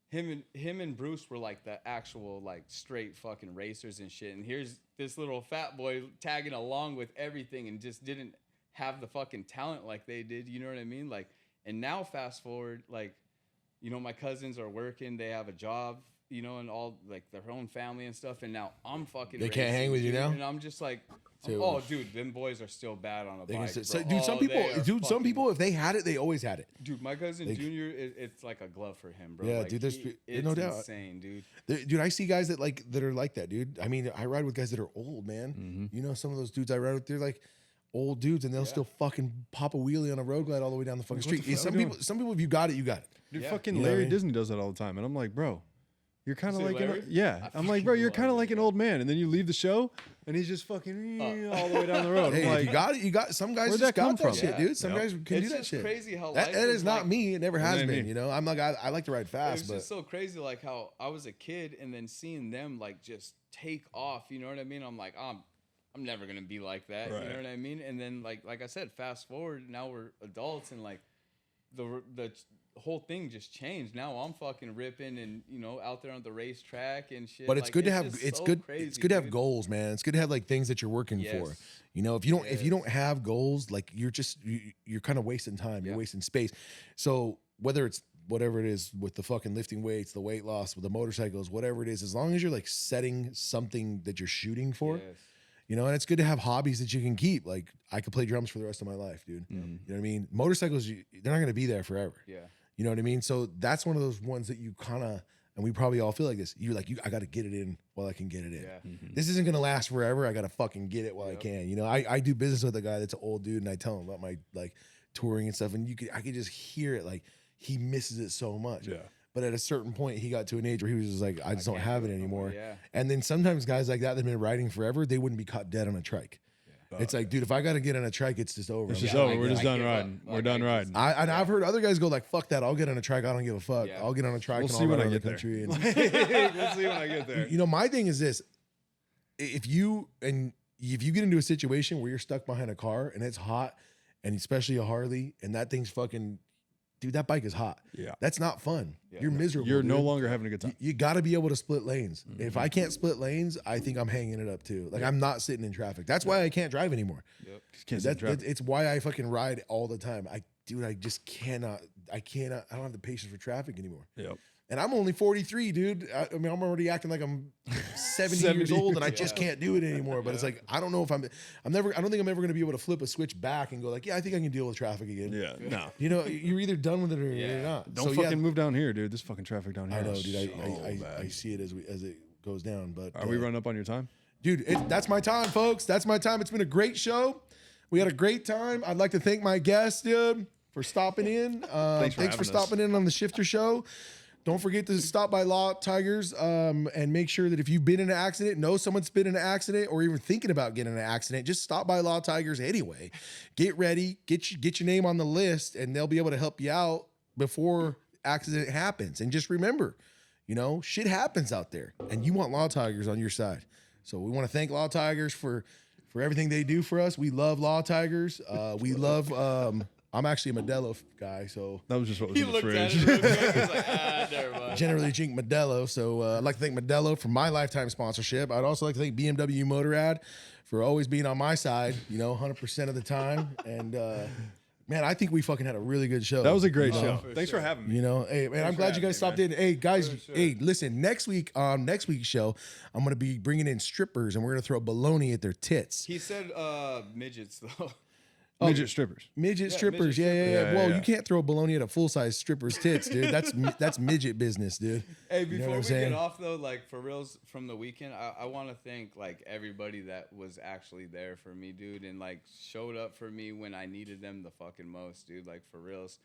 him and Bruce were like the actual like straight fucking racers and shit. And here's this little fat boy tagging along with everything and just didn't have the fucking talent like they did. You know what I mean? Like, and now fast forward, like, my cousins are working, they have a job, and all like their own family and stuff. And now I'm fucking. They can't hang with you now. And I'm just like, too. Oh, dude, them boys are still bad on a bike. So, Bro. dude, some people, They are some fucking- people, if they had it, they always had it. Dude, my cousin Junior, it's like a glove for him, bro. Yeah, like, dude, there's it's no doubt. insane, dude. Dude, I see guys that are like that, dude. I mean, I ride with guys that are old, man. You know, some of those dudes I ride with, they're like old dudes, and they'll still fucking pop a wheelie on a road glide all the way down the fucking street. the fuck Some are we people, if you got it, you got it. Dude, Yeah. fucking You know what I Larry mean? Disney does that all the time, and I'm like, bro, you're kind of Say like, Larry? yeah. I I'm like, bro, fucking you're love kind of him, like an man. old man, and then you leave the show, and he's just fucking all the way down the road. Hey, I'm if like, you got it, you got. Some guys Where'd just that come got that from? shit, Yeah. dude. Some Yep. guys can It's do that just shit. crazy how That life is not like, me. It never has ain't been. me. You know, I'm like, I like to ride It fast, was but just so crazy, like how I was a kid and then seeing them like just take off. You know what I mean? I'm like, I'm never gonna be like that. You Right. know what I mean? And then like I said, fast forward, now we're adults and like the whole thing just changed. Now I'm fucking ripping and out there on the racetrack and shit. But it's Like, good to have just it's so good crazy, it's good to have dude. goals, man. It's good to have like things that you're working for. Yes. You know, if you don't have goals, like you're kind of wasting time. You're Yeah. wasting space. So whether it's whatever it is with the fucking lifting weights, the weight loss, with the motorcycles, whatever it is, as long as you're like setting something that you're shooting for, Yes. and it's good to have hobbies that you can keep. Like I could play drums for the rest of my life, dude. You know what I mean? Motorcycles, they're not going to be there forever. Yeah. You know what I mean? So that's one of those ones that you kind of, and we probably all feel like this. You're like, I got to get it in while I can get it in. Yeah. This isn't gonna last forever. I got to fucking get it while I Yep. can. You know, I do business with a guy that's an old dude, and I tell him about my like touring and stuff, and I could just hear it. Like he misses it so much. Yeah. But at a certain point, he got to an age where he was just like, I just don't can't have do it it no more. anymore. Yeah. And then sometimes guys like that that've been riding forever, they wouldn't be caught dead on a trike. It's like, dude, if I got to get on a trike, it's just over. it's I'm just Yeah, over. like, We're just I done give up. riding. We're Like, done I riding. just- I've heard other guys go like, fuck that. I'll get on a trike. I don't give a fuck. Yeah. I'll get on a trike We'll and see I'll when ride I around the get there. country. And, We'll see when I get there. you know, my thing is this: if you get into a situation where you're stuck behind a car and it's hot, and especially a Harley, and that thing's fucking, dude, that bike is hot. Yeah. That's not fun. Yeah. You're miserable. You're no dude. longer having a good time. You got to be able to split lanes. If I can't split lanes, I think I'm hanging it up too. Like I'm not sitting in traffic. That's why I can't drive anymore. Yep. Just can't sit in traffic. It's why I fucking ride all the time. I just cannot. I don't have the patience for traffic anymore. Yep. And I'm only 43, dude. I mean, I'm already acting like I'm 70 years 70. old, and I just can't do it anymore. But it's like I don't know if I don't think I'm ever going to be able to flip a switch back and go like, yeah, I think I can deal with traffic again. Yeah. No. You know, you're either done with it or Yeah. you're not. Don't So, fucking yeah, move down here, dude. This fucking traffic down here. I know, is dude. I bad. see it as it goes down. But Are we running up on your time? dude, that's my time, folks. That's my time. It's been a great show. We had a great time. I'd like to thank my guests, dude, for stopping in. Thanks for having us. stopping in on the Shifter Show. Don't forget to stop by Law Tigers and make sure that if you've been in an accident, know someone's been in an accident, or even thinking about getting in an accident, just stop by Law Tigers anyway. Get ready, get your name on the list, and they'll be able to help you out before accident happens. And just remember, shit happens out there, and you want Law Tigers on your side. So we want to thank Law Tigers for everything they do for us. We love Law Tigers. We love. I'm actually a Modelo guy, so That was just what was He in the looked at fridge. it real quick. He's like, never mind. generally drink Modelo. So I'd like to thank Modelo for my lifetime sponsorship. I'd also like to thank BMW Motorrad for always being on my side, 100% of the time. And man, I think we fucking had a really good show. That was a great Oh, show. for Thanks sure. for having me. Hey, man, I'm for glad you having guys me, stopped man. in. Hey, guys, For sure. hey, listen, next week's show, I'm going to be bringing in strippers, and we're going to throw baloney at their tits. He said midgets though. Midget strippers. Midget Yeah, strippers, midget yeah. strippers. Well, Yeah. you can't throw baloney at a full-size stripper's tits, dude. That's midget business, dude. Hey, You know before what I'm we saying? get off though, like for reals from the weekend, I want to thank like everybody that was actually there for me, dude, and like showed up for me when I needed them the fucking most, dude. Like for reals.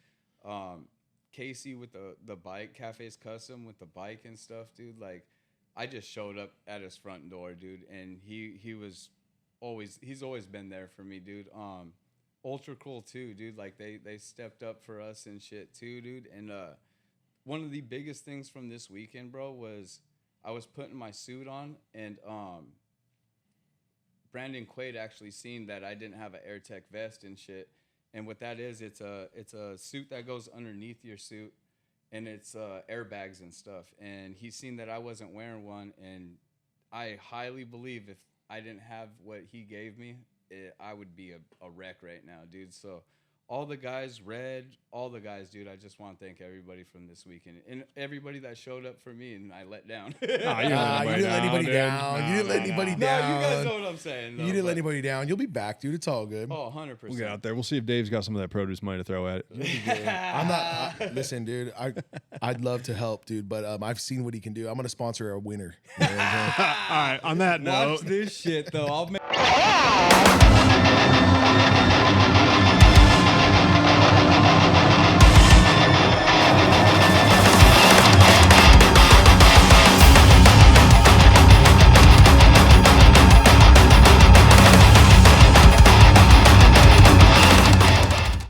Casey with the bike, Cafe's Custom with the bike and stuff, dude. Like I just showed up at his front door, dude, and he's always been there for me, dude. Ultra cool too, dude. Like they stepped up for us and shit too, dude. And one of the biggest things from this weekend, bro, was I was putting my suit on, and Brandon Quaid actually seen that I didn't have an AirTech vest and shit. And what that is, it's a suit that goes underneath your suit, and it's airbags and stuff. And he seen that I wasn't wearing one, and I highly believe if I didn't have what he gave me, I would be a wreck right now, dude. So all the guys, Red, all the guys, dude. I just want to thank everybody from this weekend and everybody that showed up for me and I let down. You didn't You didn't let anybody down. You didn't let anybody No, down. you guys know what I'm saying. You didn't let anybody down. You'll be back, dude. It's all good. Oh, 100%. We'll get out there. We'll see if Dave's got some of that produce money to throw at it. I'm not. Listen, dude. I'd love to help, dude, but I've seen what he can do. I'm gonna sponsor a winner. All right. On that note. Watch this shit, though. I'll make